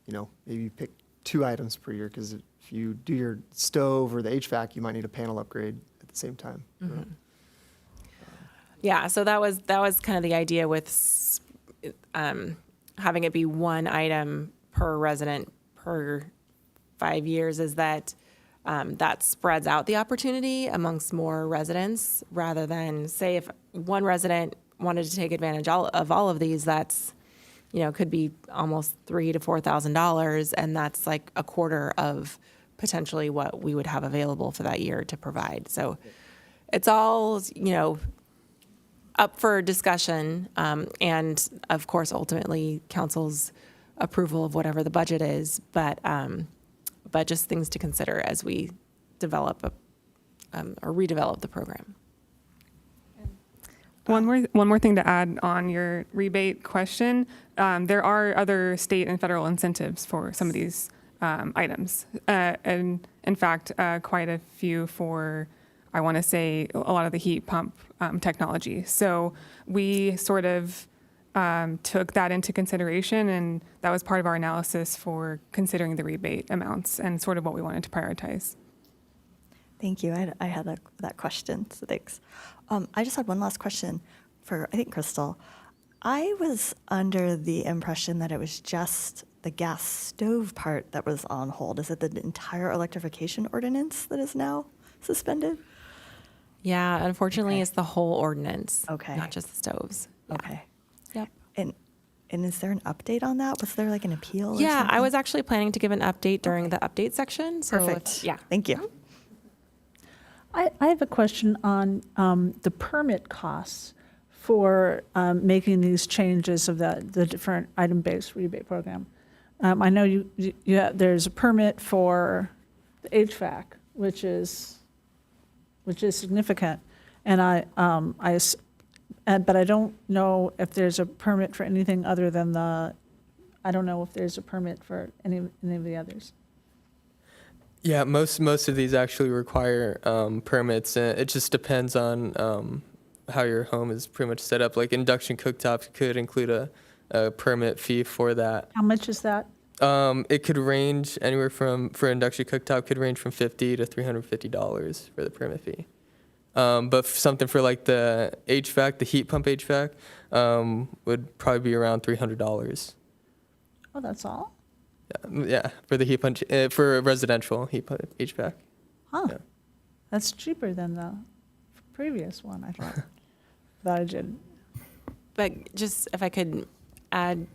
maybe you pick 2 items per year, because if you do your stove or the HVAC, you might need a panel upgrade at the same time. Yeah, so that was kind of the idea with having it be one item per resident per 5 years, is that that spreads out the opportunity amongst more residents, rather than, say, if one resident wanted to take advantage of all of these, that's, could be almost $3,000 to $4,000, and that's like a quarter of potentially what we would have available for that year to provide. So it's all, up for discussion, and of course, ultimately, council's approval of whatever the budget is, but just things to consider as we develop or redevelop the program. One more thing to add on your rebate question. There are other state and federal incentives for some of these items. And in fact, quite a few for, I want to say, a lot of the heat pump technology. So we sort of took that into consideration, and that was part of our analysis for considering the rebate amounts and sort of what we wanted to prioritize. Thank you. I had that question, so thanks. I just had one last question for, I think, Crystal. I was under the impression that it was just the gas stove part that was on hold. Is it the entire electrification ordinance that is now suspended? Yeah, unfortunately, it's the whole ordinance. Okay. Not just the stoves. Yeah. Okay. Yep. And is there an update on that? Was there like an appeal? Or Yeah, something? I was actually planning to give an update during the update section. So Perfect. yeah. Thank you. I have a question on the permit costs for making these changes of the different item-based rebate program. I know there's a permit for the HVAC, which is significant, and but I don't know if there's a permit for anything other than I don't know if there's a permit for any of the others. Yeah, most of these actually require permits. It just depends on how your home is pretty much set up. Like induction cooktops could include a permit fee for that. How much is that? It could range anywhere for induction cooktop could range from $50 to $350 for the permit fee. But something for like the HVAC, the heat pump HVAC, would probably be around $300. Oh, that's all? Yeah, for the heat pump, for residential heat pump HVAC. Huh. Yeah. That's cheaper than the previous one, I thought. That I did. But just if I could add,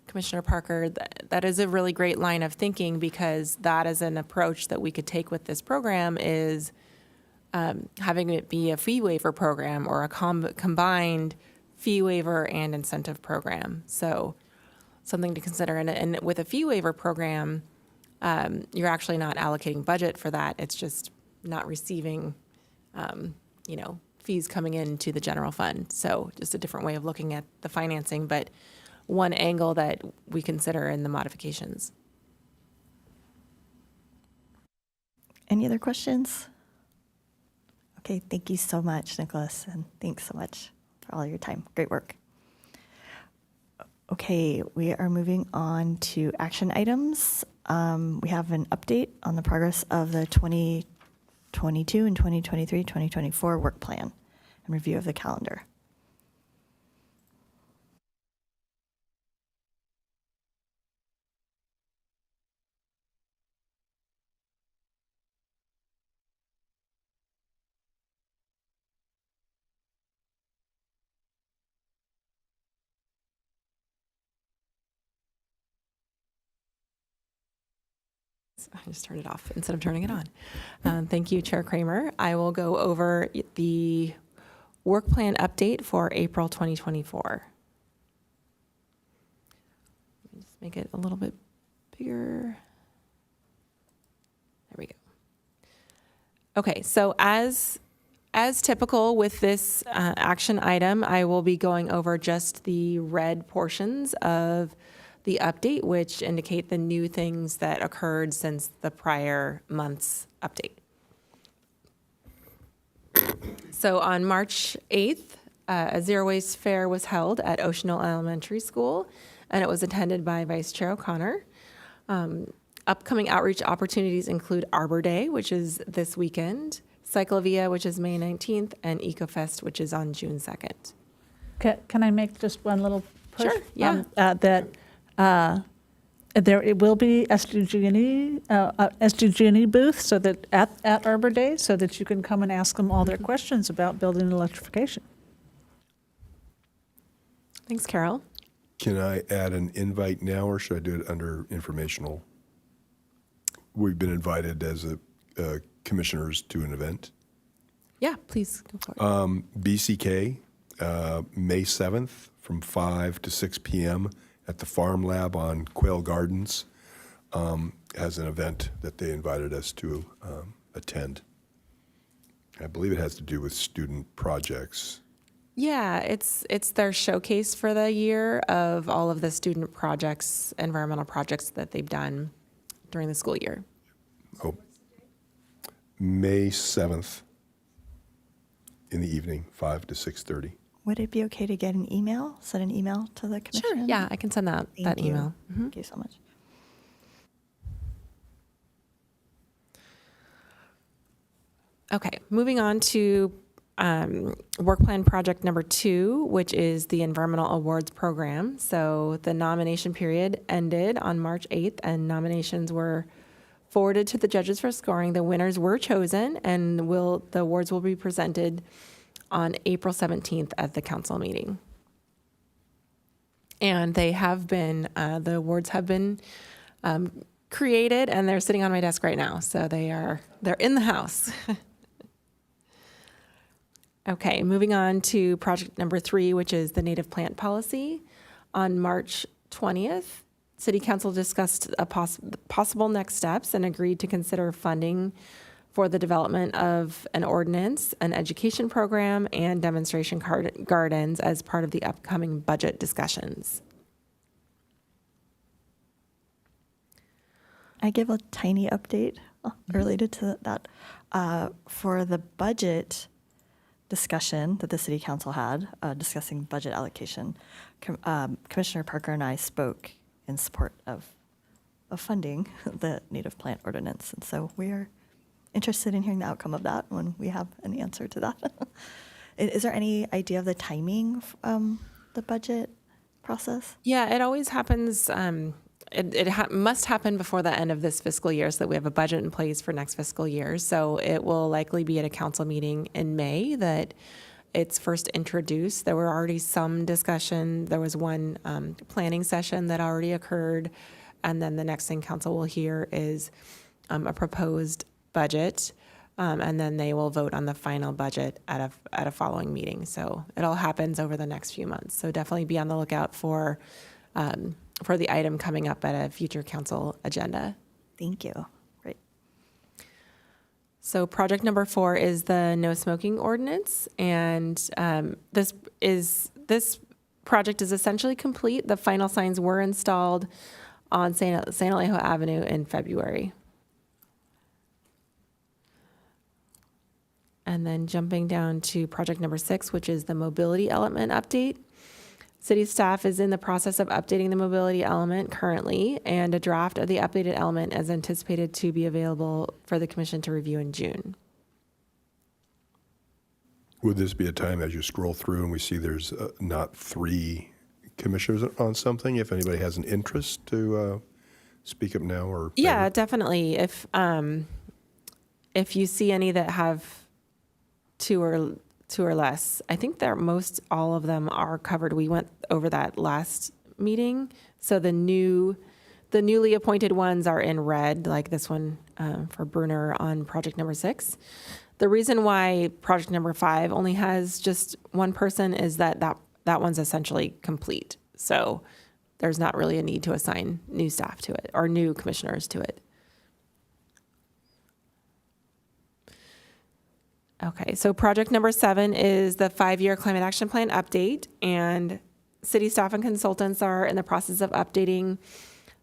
Commissioner Parker, that is a really great line of thinking, because that is an approach that we could take with this program, is having it be a fee waiver program or a combined fee waiver and incentive program. So something to consider. And with a fee waiver program, you're actually not allocating budget for that. It's just not receiving, fees coming into the general fund. So just a different way of looking at the financing, but one angle that we consider in the modifications. Any other questions? Okay, thank you so much, Nicholas, and thanks so much for all your time. Great work. Okay, we are moving on to action items. We have an update on the progress of the 2022 and 2023-2024 work plan and review of the calendar. I just turned it off instead of turning it on. Thank you, Chair Kramer. I will go over the work plan update for April 2024. Let me just make it a little bit bigger. There we go. Okay, so as typical with this action item, I will be going over just the red portions of the update, which indicate the new things that occurred since the prior month's update. So on March 8th, a zero waste fair was held at Ocean Hill Elementary School, and it was attended by Vice Chair O'Connor. Upcoming outreach opportunities include Arbor Day, which is this weekend, Cyclovia, which is May 19th, and EcoFest, which is on June 2nd. Can I make just one little push? Sure, yeah. There it will be SDG&E booth, so that at Arbor Day, so that you can come and ask them all their questions about building electrification. Thanks, Carol. Can I add an invite now, or should I do it under informational? We've been invited as commissioners to an event. Yeah, please go for it. BCK, May 7th from 5 to 6 p.m. at the Farm Lab on Quail Gardens, as an event that they invited us to attend. I believe it has to do with student projects. Yeah, it's their showcase for the year of all of the student projects, environmental projects that they've done during the school year. Oh, May 7th in the evening, 5 to 6:30. Would it be okay to get an email, send an email to the commission? Sure, yeah, I can send that Thank you. email. Thank you so much. Okay, moving on to work plan project number 2, which is the environmental awards program. So the nomination period ended on March 8th, and nominations were forwarded to the judges for scoring. The winners were chosen, and the awards will be presented on April 17th at the council meeting. And they have been, the awards have been created, and they're sitting on my desk right now. So they're in the house. Okay, moving on to project number 3, which is the native plant policy. On March 20th, City Council discussed possible next steps and agreed to consider funding for the development of an ordinance, an education program, and demonstration gardens as part of the upcoming budget discussions. I give a tiny update related to that. For the budget discussion that the city council had, discussing budget allocation, Commissioner Parker and I spoke in support of funding the native plant ordinance. And so we are interested in hearing the outcome of that when we have an answer to that. Is there any idea of the timing of the budget process? Yeah, it always happens. Must happen before the end of this fiscal year so that we have a budget in place for next fiscal year. So it will likely be at a council meeting in May that it's first introduced. There were already some discussion. There was one planning session that already occurred. And then the next thing council will hear is a proposed budget. And then they will vote on the final budget at a following meeting. So it all happens over the next few months. So definitely be on the lookout for the item coming up at a future council agenda. Thank you. Great. So project number 4 is the no smoking ordinance. And this project is essentially complete. The final signs were installed on San Alejo Avenue in February. And then jumping down to project number 6, which is the mobility element update. City staff is in the process of updating the mobility element currently, and a draft of the updated element is anticipated to be available for the commission to review in June. Would this be a time as you scroll through and we see there's not 3 commissioners on something, if anybody has an interest to speak up now or? Yeah, later? definitely. If you see any that have two or less, I think that most all of them are covered. We went over that last meeting. So the newly appointed ones are in red, like this one for Bruner on project number 6. The reason why project number 5 only has just one person is that one's essentially complete. So there's not really a need to assign new staff to it or new commissioners to it. Okay, so project number 7 is the 5-year climate action plan update, and city staff and consultants are in the process of updating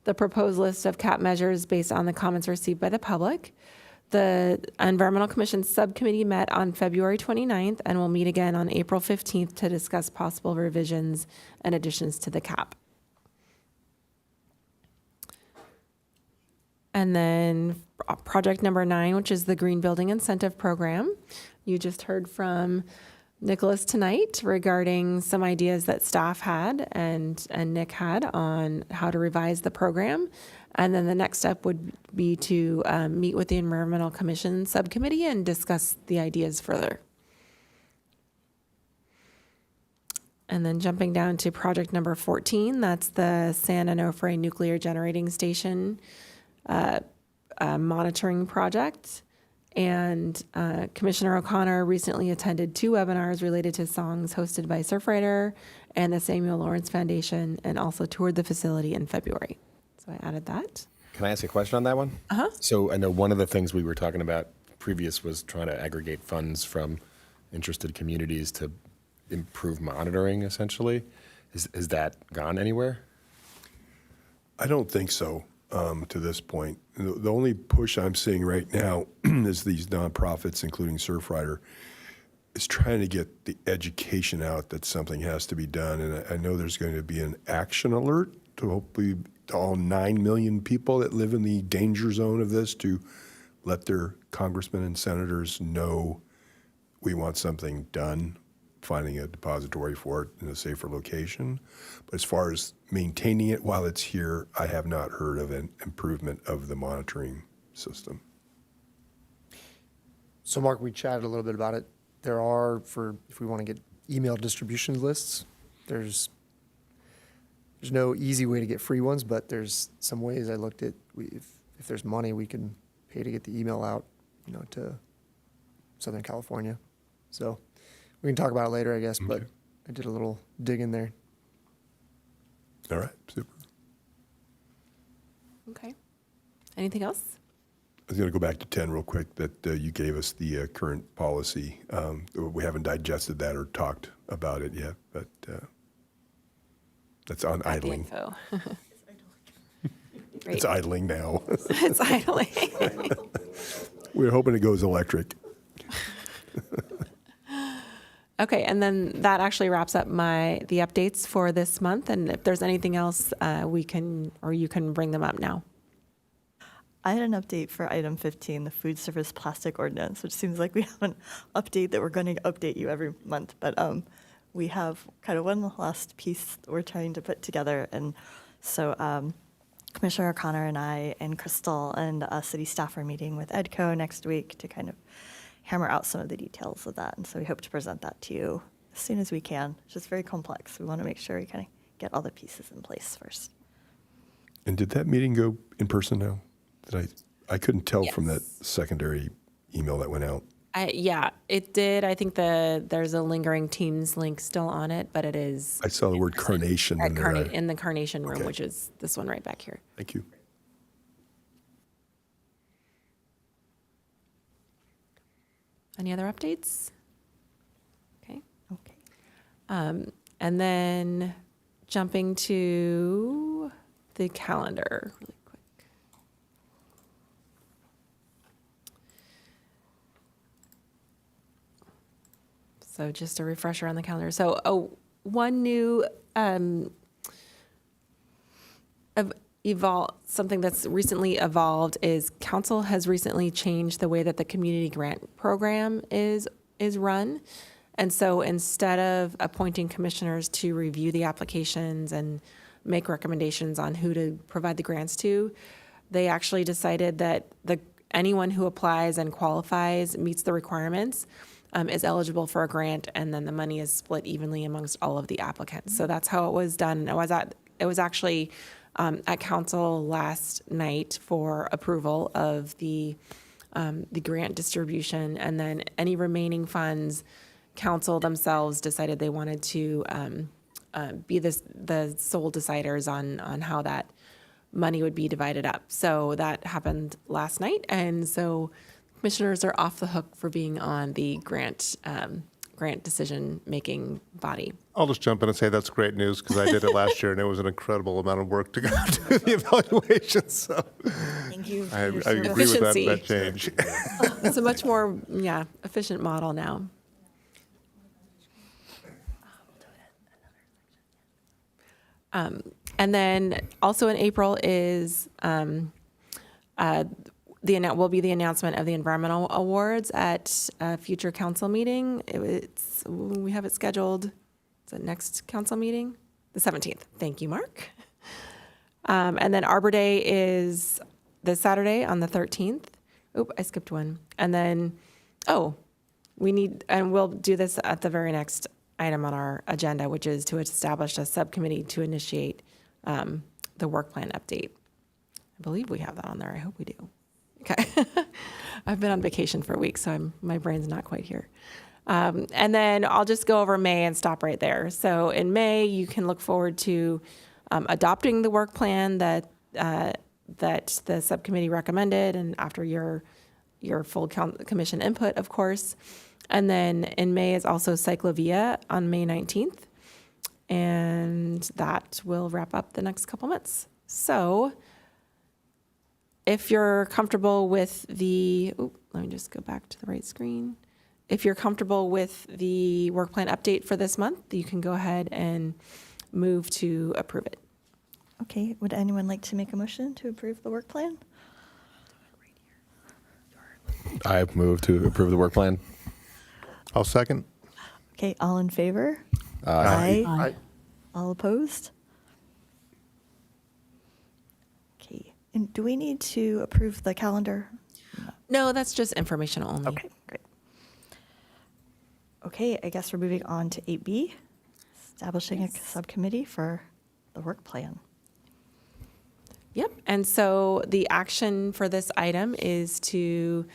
the proposed list of cap measures based on the comments received by the public. The Environmental Commission subcommittee met on February 29th and will meet again on April 15th to discuss possible revisions and additions to the cap. And then project number 9, which is the Green Building Incentive Program. You just heard from Nicholas tonight regarding some ideas that staff had and Nick had on how to revise the program. And then the next step would be to meet with the Environmental Commission subcommittee and discuss the ideas further. And then jumping down to project number 14, that's the San Onofre Nuclear Generating Station monitoring project. And Commissioner O'Connor recently attended 2 webinars related to songs hosted by Surfrider and the Samuel Lawrence Foundation, and also toured the facility in February. So I added that. Can I ask a question on that one? Uh-huh. So I know one of the things we were talking about previous was trying to aggregate funds from interested communities to improve monitoring, essentially. Has that gone anywhere? I don't think so to this point. The only push I'm seeing right now is these nonprofits, including Surfrider, is trying to get the education out that something has to be done. And I know there's going to be an action alert to hopefully all 9 million people that live in the danger zone of this, to let their congressmen and senators know we want something done, finding a depository for it in a safer location. But as far as maintaining it while it's here, I have not heard of an improvement of the monitoring system. So Mark, we chatted a little bit about it. There are, if we want to get email distribution lists, there's no easy way to get free ones, but there's some ways I looked at. If there's money, we can pay to get the email out, to Southern California. So We can talk about it later, I guess, but I did a little dig in there. All right, super. Okay. Anything else? I was going to go back to 10 real quick, that you gave us the current policy. We haven't digested that or talked about it yet, but that's on Got the idling. info. Great. It's idling now. It's idling. We're hoping it goes electric. Okay, and then that actually wraps up the updates for this month. And if there's anything else, you can bring them up now. I had an update for item 15, the food service plastic ordinance, which seems like we have an update that we're going to update you every month. But we have kind of one last piece that we're trying to put together. And so Commissioner O'Connor and I and Crystal and city staff are meeting with EDCO next week to kind of hammer out some of the details of that. And so we hope to present that to you as soon as we can. It's just very complex. We want to make sure we kind of get all the pieces in place first. And did that meeting go in person now? I couldn't tell from that Yes. secondary email that went out. Yeah, it did. I think there's a lingering Teams link still on it, but it is I saw the word carnation in there. in the Carnation room, Okay. which is this one right back here. Thank you. Any other updates? Okay. Okay. And then jumping to the calendar really quick. So just a refresher on the calendar. So, one new something that's recently evolved is council has recently changed the way that the community grant program is run. And so instead of appointing commissioners to review the applications and make recommendations on who to provide the grants to, they actually decided that anyone who applies and qualifies, meets the requirements, is eligible for a grant, and then the money is split evenly amongst all of the applicants. So that's how it was done. It was actually at council last night for approval of the grant distribution, and then any remaining funds, council themselves decided they wanted to be the sole deciders on how that money would be divided up. So that happened last night, and so commissioners are off the hook for being on the grant decision-making body. I'll just jump in and say that's great news because I did it last year and it was an incredible amount of work to go do the evaluation. So Thank you. I for your agree service. with Efficiency. that change. It's a much more, efficient model now. And then also in April is will be the announcement of the environmental awards at a future council meeting. We have it scheduled. Is it next council meeting? The 17th. Thank you, Mark. And then Arbor Day is this Saturday on the 13th. Oop, I skipped one. And then, we'll do this at the very next item on our agenda, which is to establish a subcommittee to initiate the work plan update. I believe we have that on there. I hope we do. Okay. I've been on vacation for a week, so my brain's not quite here. And then I'll just go over May and stop right there. So in May, you can look forward to adopting the work plan that the subcommittee recommended, and after your full commission input, of course. And then in May is also Cyclovia on May 19th. And that will wrap up the next couple months. So if you're comfortable with let me just go back to the right screen. If you're comfortable with the work plan update for this month, you can go ahead and move to approve it. Okay, would anyone like to make a motion to approve the work plan? I move to approve the work plan. I'll second. Okay, all in favor? Aye. Aye. All opposed? Okay, and do we need to approve the calendar? No, that's just informational only. Okay, great. Okay, I guess we're moving on to 8B, establishing a subcommittee for the work plan. Yep. And so the action for this item is to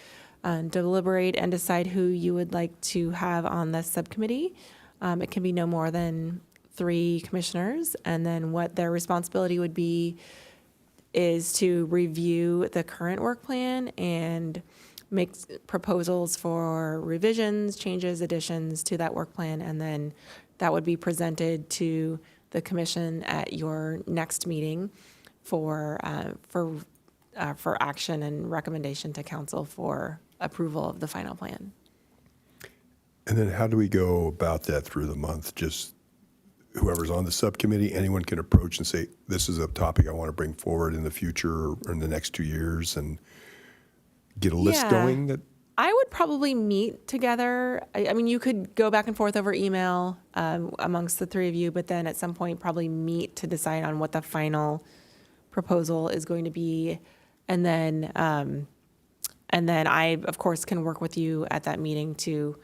deliberate and decide who you would like to have on the subcommittee. It can be no more than 3 commissioners, and then what their responsibility would be is to review the current work plan and make proposals for revisions, changes, additions to that work plan, and then that would be presented to the commission at your next meeting for action and recommendation to council for approval of the final plan. And then how do we go about that through the month? Just whoever's on the subcommittee, anyone can approach and say, this is a topic I want to bring forward in the future or in the next 2 years, and get a list Yeah. going that I would probably meet together. I mean, you could go back and forth over email amongst the 3 of you, but then at some point probably meet to decide on what the final proposal is going to be. And then I, of course, can work with you at that meeting to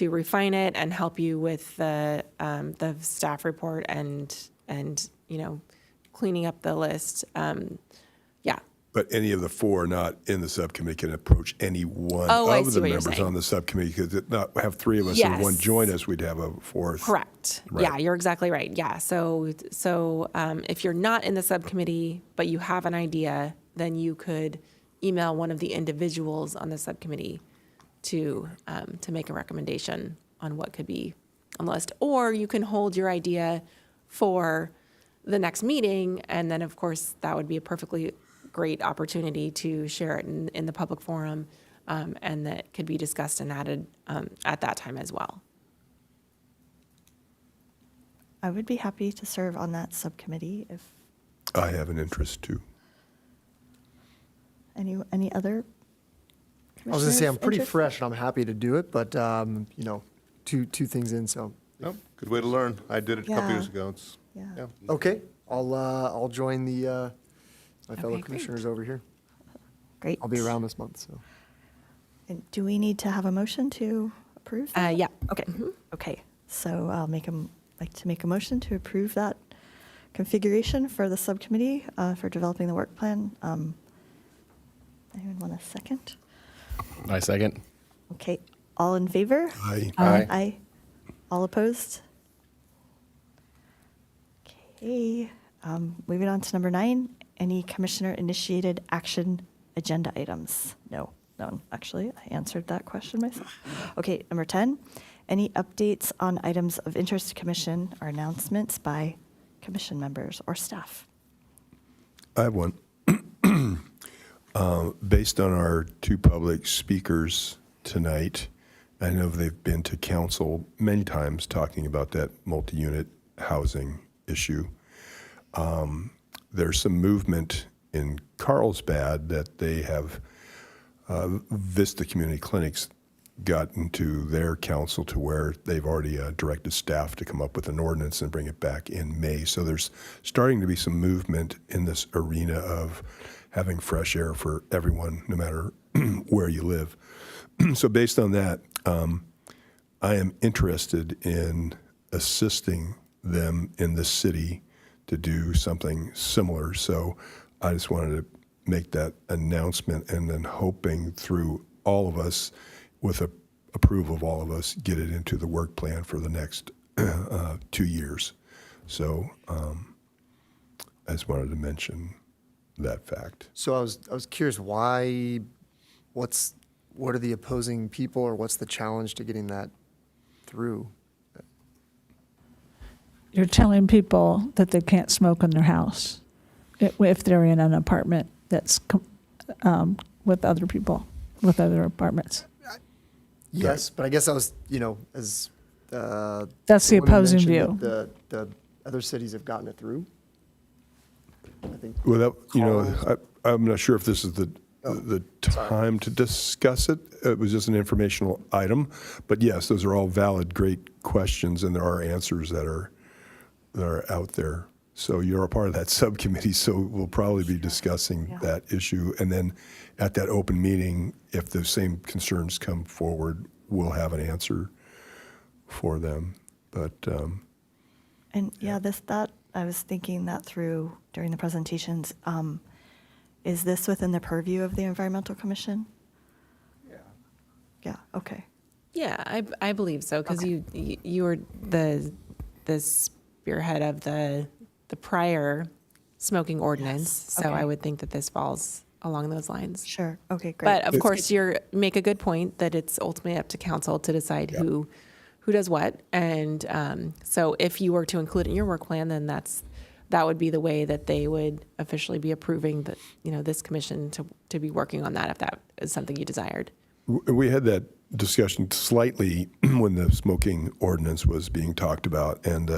refine it and help you with the staff report and cleaning up the list. Yeah. But any of the 4 not in the subcommittee can approach any one Oh, I of see the what you're members saying. on the subcommittee, because not have 3 of us and one Yes. join us, we'd have a 4th. Correct. Right. Yeah, you're exactly right. Yeah. So if you're not in the subcommittee, but you have an idea, then you could email one of the individuals on the subcommittee to make a recommendation on what could be on the list. Or you can hold your idea for the next meeting, and then, of course, that would be a perfectly great opportunity to share it in the public forum, and that could be discussed and added at that time as well. I would be happy to serve on that subcommittee if I have an interest too. any other. I was gonna say, I'm commissioners pretty interested? fresh and I'm happy to do it, but, two things in, so. Oh, good way to learn. I did it a couple Yeah. years ago. It's, Yeah. yeah. Okay, I'll join my fellow Okay, great. commissioners over here. Great. I'll be around this month, so. And do we need to have a motion to approve that? Yeah. Okay. Okay. So I'll like to make a motion to approve that configuration for the subcommittee for developing the work plan. Anyone want a second? I second. Okay. All in favor? Aye. Aye. Aye. All opposed? Okay. Moving on to number 9, any commissioner-initiated action agenda items? No, none. Actually, I answered that question myself. Okay, number 10, any updates on items of interest to commission or announcements by commission members or staff? I have one. Based on our 2 public speakers tonight, I know they've been to council many times talking about that multi-unit housing issue. There's some movement in Carlsbad that they have, Vista Community Clinics gotten to their council to where they've already directed staff to come up with an ordinance and bring it back in May. So there's starting to be some movement in this arena of having fresh air for everyone, no matter where you live. So based on that, I am interested in assisting them in the city to do something similar. So I just wanted to make that announcement, and then hoping through all of us, with approval of all of us, get it into the work plan for the next 2 years. So I just wanted to mention that fact. So I was curious, why, what are the opposing people, or what's the challenge to getting that through? You're telling people that they can't smoke in their house if they're in an apartment that's with other people, with other apartments. Yes, but I guess I was, as. That's the woman opposing mentioned view. that The other cities have gotten it through. I think. Well, Carl's- I'm not sure if this is the time to discuss it. It was just an informational item. But yes, those are all valid, great questions, and there are answers that are out there. So you're a part of that subcommittee, so we'll probably be discussing Yeah. that issue. And then at that open meeting, if the same concerns come forward, we'll have an answer for them. But And yeah, that I was thinking that through during the presentations. Is this within the purview of the Environmental Commission? Yeah, okay. Yeah, I believe so, because you were the spearhead of the prior smoking ordinance, so okay. I would think that this falls along those lines. Sure, okay, great. But of course, make a good point that it's ultimately up to council to decide who does what, and so if you were to include it in your work plan, then that would be the way that they would officially be approving that, this commission to be working on that, if that is something you desired. We had that discussion slightly when the smoking ordinance was being talked about, and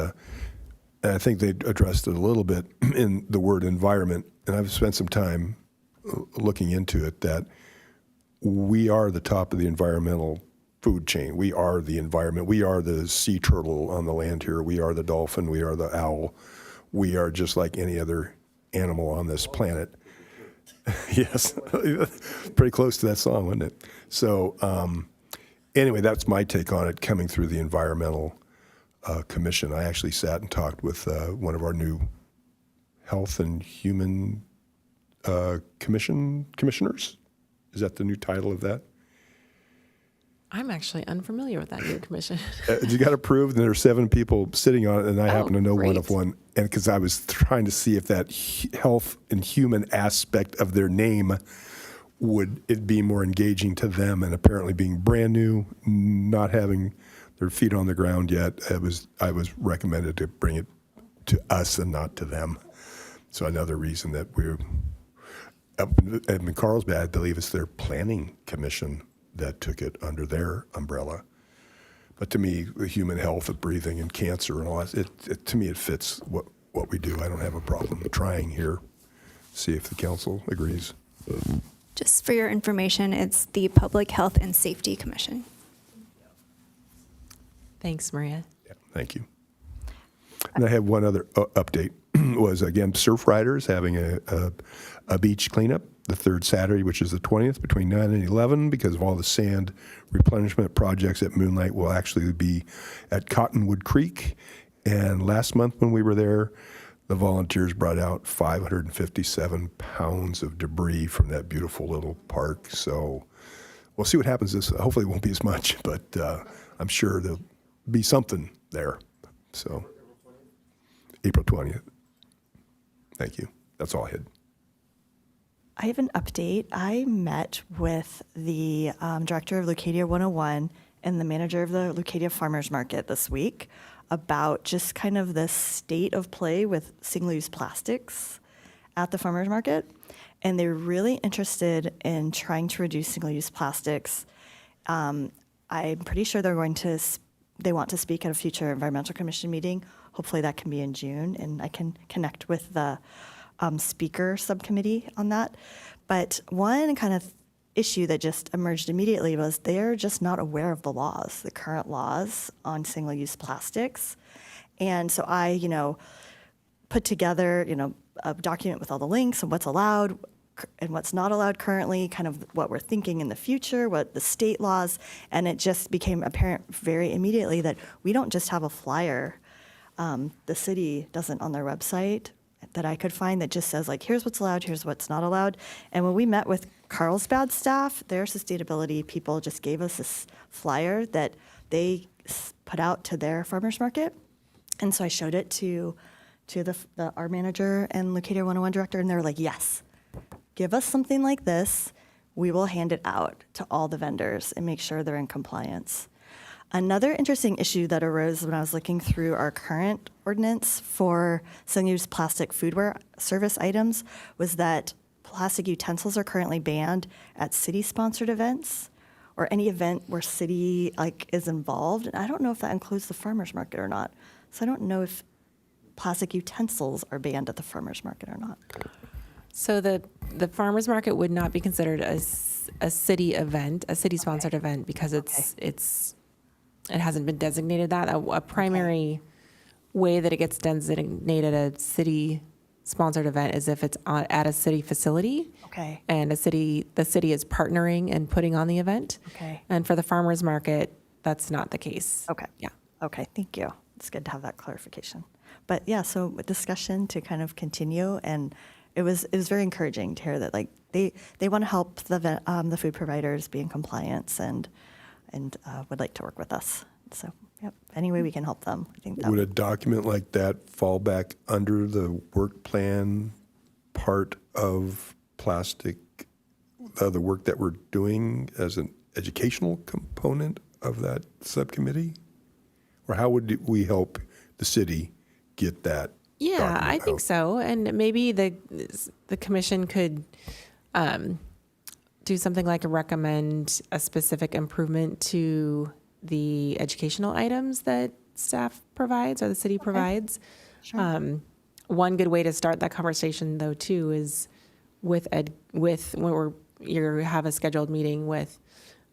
I think they addressed it a little bit in the word environment, and I've spent some time looking into it, that we are the top of the environmental food chain. We are the environment. We are the sea turtle on the land here. We are the dolphin. We are the owl. We are just like any other animal on this planet. Yes, pretty close to that song, wasn't it? So anyway, that's my take on it coming through the environmental commission. I actually sat and talked with one of our new Health and Human commissioners. Is that the new title of that? I'm actually unfamiliar with that new commission. You got approved, and there are 7 people sitting on it, and I happen to know one of great. one. And because I was trying to see if that health and human aspect of their name would it be more engaging to them, and apparently being brand new, not having their feet on the ground yet, I was recommended to bring it to us and not to them. So another reason that we're up in Carlsbad, I believe it's their planning commission that took it under their umbrella. But to me, the human health of breathing and cancer and all that, to me, it fits what we do. I don't have a problem trying here. See if the council agrees. Just for your information, it's the Public Health and Safety Commission. Thanks, Maria. Yeah, thank you. And I have one other update. Was again, surf riders having a beach cleanup the third Saturday, which is the 20th, between 9 and 11, because of all the sand replenishment projects at Moonlight will actually be at Cottonwood Creek. And last month when we were there, the volunteers brought out 557 pounds of debris from that beautiful little park. So we'll see what happens. Hopefully it won't be as much, but I'm sure there'll be something there. So April 20th. Thank you. That's all I had. I have an update. I met with the director of Leucadia 101 and the manager of the Leucadia Farmers Market this week about just kind of the state of play with single-use plastics at the farmers market. And they're really interested in trying to reduce single-use plastics. I'm pretty sure they want to speak at a future environmental commission meeting. Hopefully that can be in June, and I can connect with the speaker subcommittee on that. But one kind of issue that just emerged immediately was they're just not aware of the current laws on single-use plastics. And so I, put together, a document with all the links and what's allowed and what's not allowed currently, kind of what we're thinking in the future, what the state laws, and it just became apparent very immediately that we don't just have a flyer. The city doesn't on their website that I could find that just says, like, here's what's allowed, here's what's not allowed. And when we met with Carlsbad staff, their sustainability people just gave us this flyer that they put out to their farmers market. And so I showed it to our manager and Leucadia 101 director, and they were like, yes, give us something like this. We will hand it out to all the vendors and make sure they're in compliance. Another interesting issue that arose when I was looking through our current ordinance for single-use plastic foodware service items was that plastic utensils are currently banned at city-sponsored events or any event where city is involved. And I don't know if that includes the farmers market or not. So I don't know if plastic utensils are banned at the farmers market or not. So the farmers market would not be considered a city event, a city-sponsored event, because it hasn't been designated that. A primary way that it gets designated a city-sponsored event is if it's at a city facility. Okay. And the city is partnering and putting on the event. Okay. And for the farmers market, that's not the case. Okay. Yeah. Okay, thank you. It's good to have that clarification. But yeah, so a discussion to kind of continue, and it was very encouraging to hear that they want to help the food providers be in compliance, and and would like to work with us. So, yep, any way we can help them, I think that Would a document like that fall back under the work plan part of plastic, the work that we're doing as an educational component of that subcommittee? Or how would we help the city get that Yeah, document I think out? so. And maybe the commission could do something like recommend a specific improvement to the educational items that staff provides or the city provides. One good way to start that conversation, though, too, is with when you have a scheduled meeting with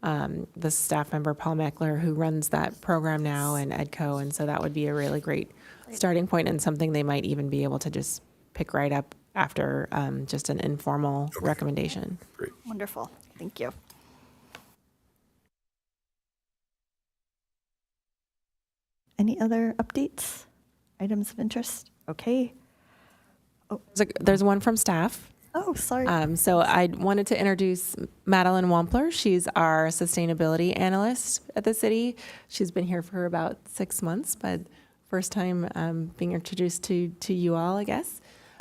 the staff member Paul Meckler, who runs that program now, and EDCO, and so that would be a really great starting point and something they might even be able to just pick right up after just an informal recommendation. Great. wonderful. Thank you. Any other updates? Items of interest? Okay. There's one from staff. Oh, sorry. So I wanted to introduce Madeline Wampler. She's our sustainability analyst at the city. She's been here for about 6 months, but first time being introduced to you all, I guess.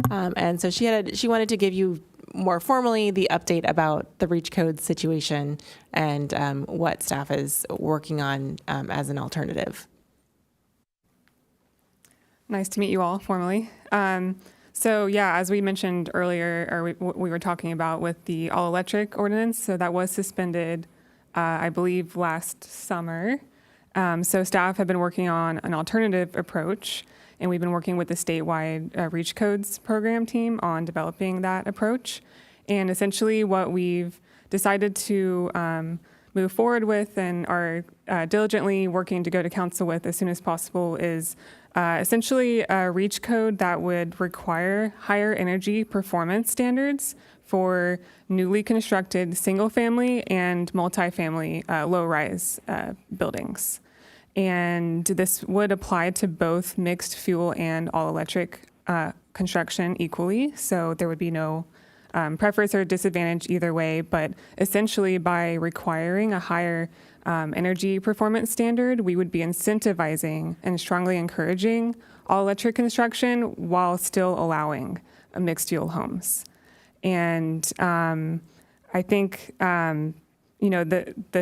And so she wanted to give you more formally the update about the REACH code situation and what staff is working on as an alternative. Nice to meet you all formally. So yeah, as we mentioned earlier, or we were talking about with the all-electric ordinance, so that was suspended, I believe, last summer. So staff have been working on an alternative approach, and we've been working with the statewide REACH codes program team on developing that approach. And essentially what we've decided to move forward with and are diligently working to go to council with as soon as possible is essentially a REACH code that would require higher energy performance standards for newly constructed single-family and multifamily low-rise buildings. And this would apply to both mixed fuel and all-electric construction equally, so there would be no preference or disadvantage either way, but essentially by requiring a higher energy performance standard, we would be incentivizing and strongly encouraging all-electric construction while still allowing mixed fuel homes. And I think the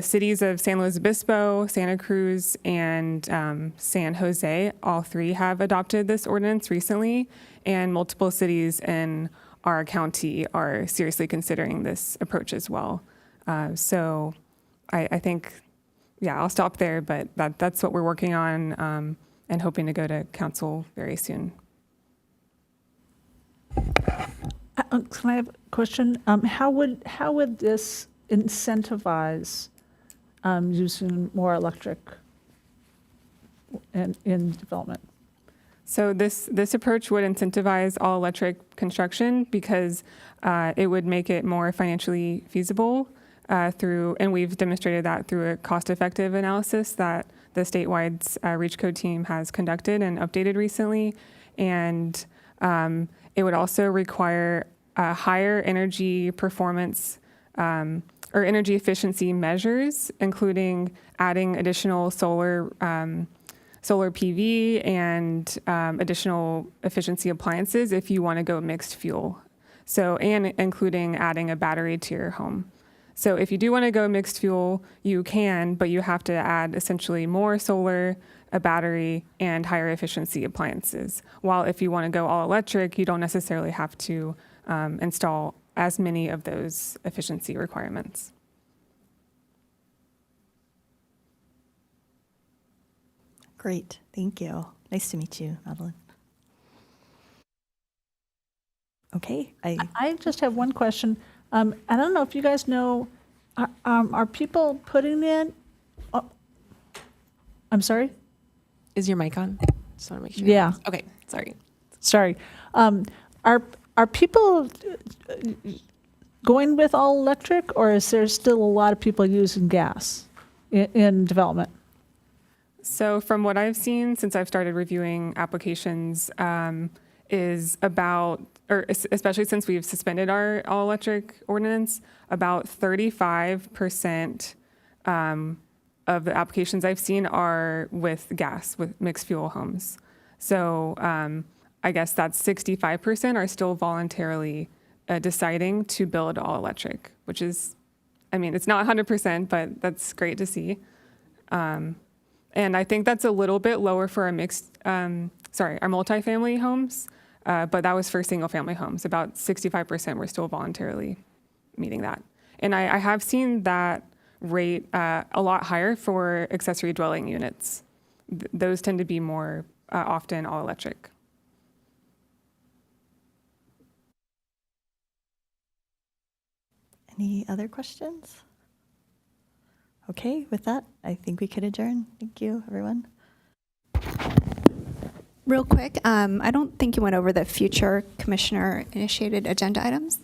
cities of San Luis Obispo, Santa Cruz, and San Jose, all three have adopted this ordinance recently, and multiple cities in our county are seriously considering this approach as well. So I think, yeah, I'll stop there, but that's what we're working on and hoping to go to council very soon. Can I have a question? How would this incentivize using more electric in development? So this approach would incentivize all electric construction because it would make it more financially feasible and we've demonstrated that through a cost-effective analysis that the statewide REACH code team has conducted and updated recently. And it would also require higher energy performance or energy efficiency measures, including adding additional solar PV and additional efficiency appliances if you want to go mixed fuel. So, and including adding a battery to your home. So if you do want to go mixed fuel, you can, but you have to add essentially more solar, a battery, and higher efficiency appliances. While if you want to go all electric, you don't necessarily have to install as many of those efficiency requirements. Great, thank you. Nice to meet you, Madeline. Okay, I just have one question. I don't know if you guys know, are people putting in, I'm sorry? Is your mic on? Just want to make sure. Yeah. Okay, sorry. Sorry. Are people going with all electric, or is there still a lot of people using gas in development? So from what I've seen since I've started reviewing applications is about, or especially since we've suspended our all-electric ordinance, about 35% of the applications I've seen are with gas, with mixed fuel homes. So I guess that's 65% are still voluntarily deciding to build all electric, which is, I mean, it's not 100%, but that's great to see. And I think that's a little bit lower for our our multifamily homes, but that was for single family homes. About 65% were still voluntarily meeting that. And I have seen that rate a lot higher for accessory dwelling units. Those tend to be more often all electric. Any other questions? Okay, with that, I think we could adjourn. Thank you, everyone. Real quick, I don't think you went over the future commissioner-initiated agenda items.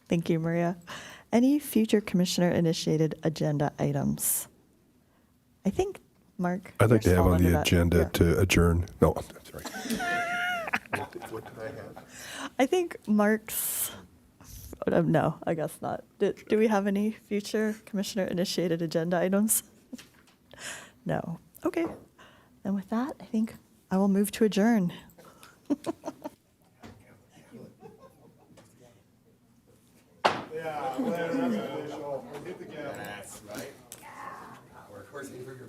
Thank you, Maria. Any future commissioner-initiated agenda items? I think, Mark. I'd like to you're have still on under the that. agenda Yeah. to adjourn. No, I'm sorry. What did I have? I think Mark's, no, I guess not. Do we have any future commissioner-initiated agenda items? No. Okay. And with that, I think I will move to adjourn. Yeah, that's official. Hit the gavel. That's right. Of course, for your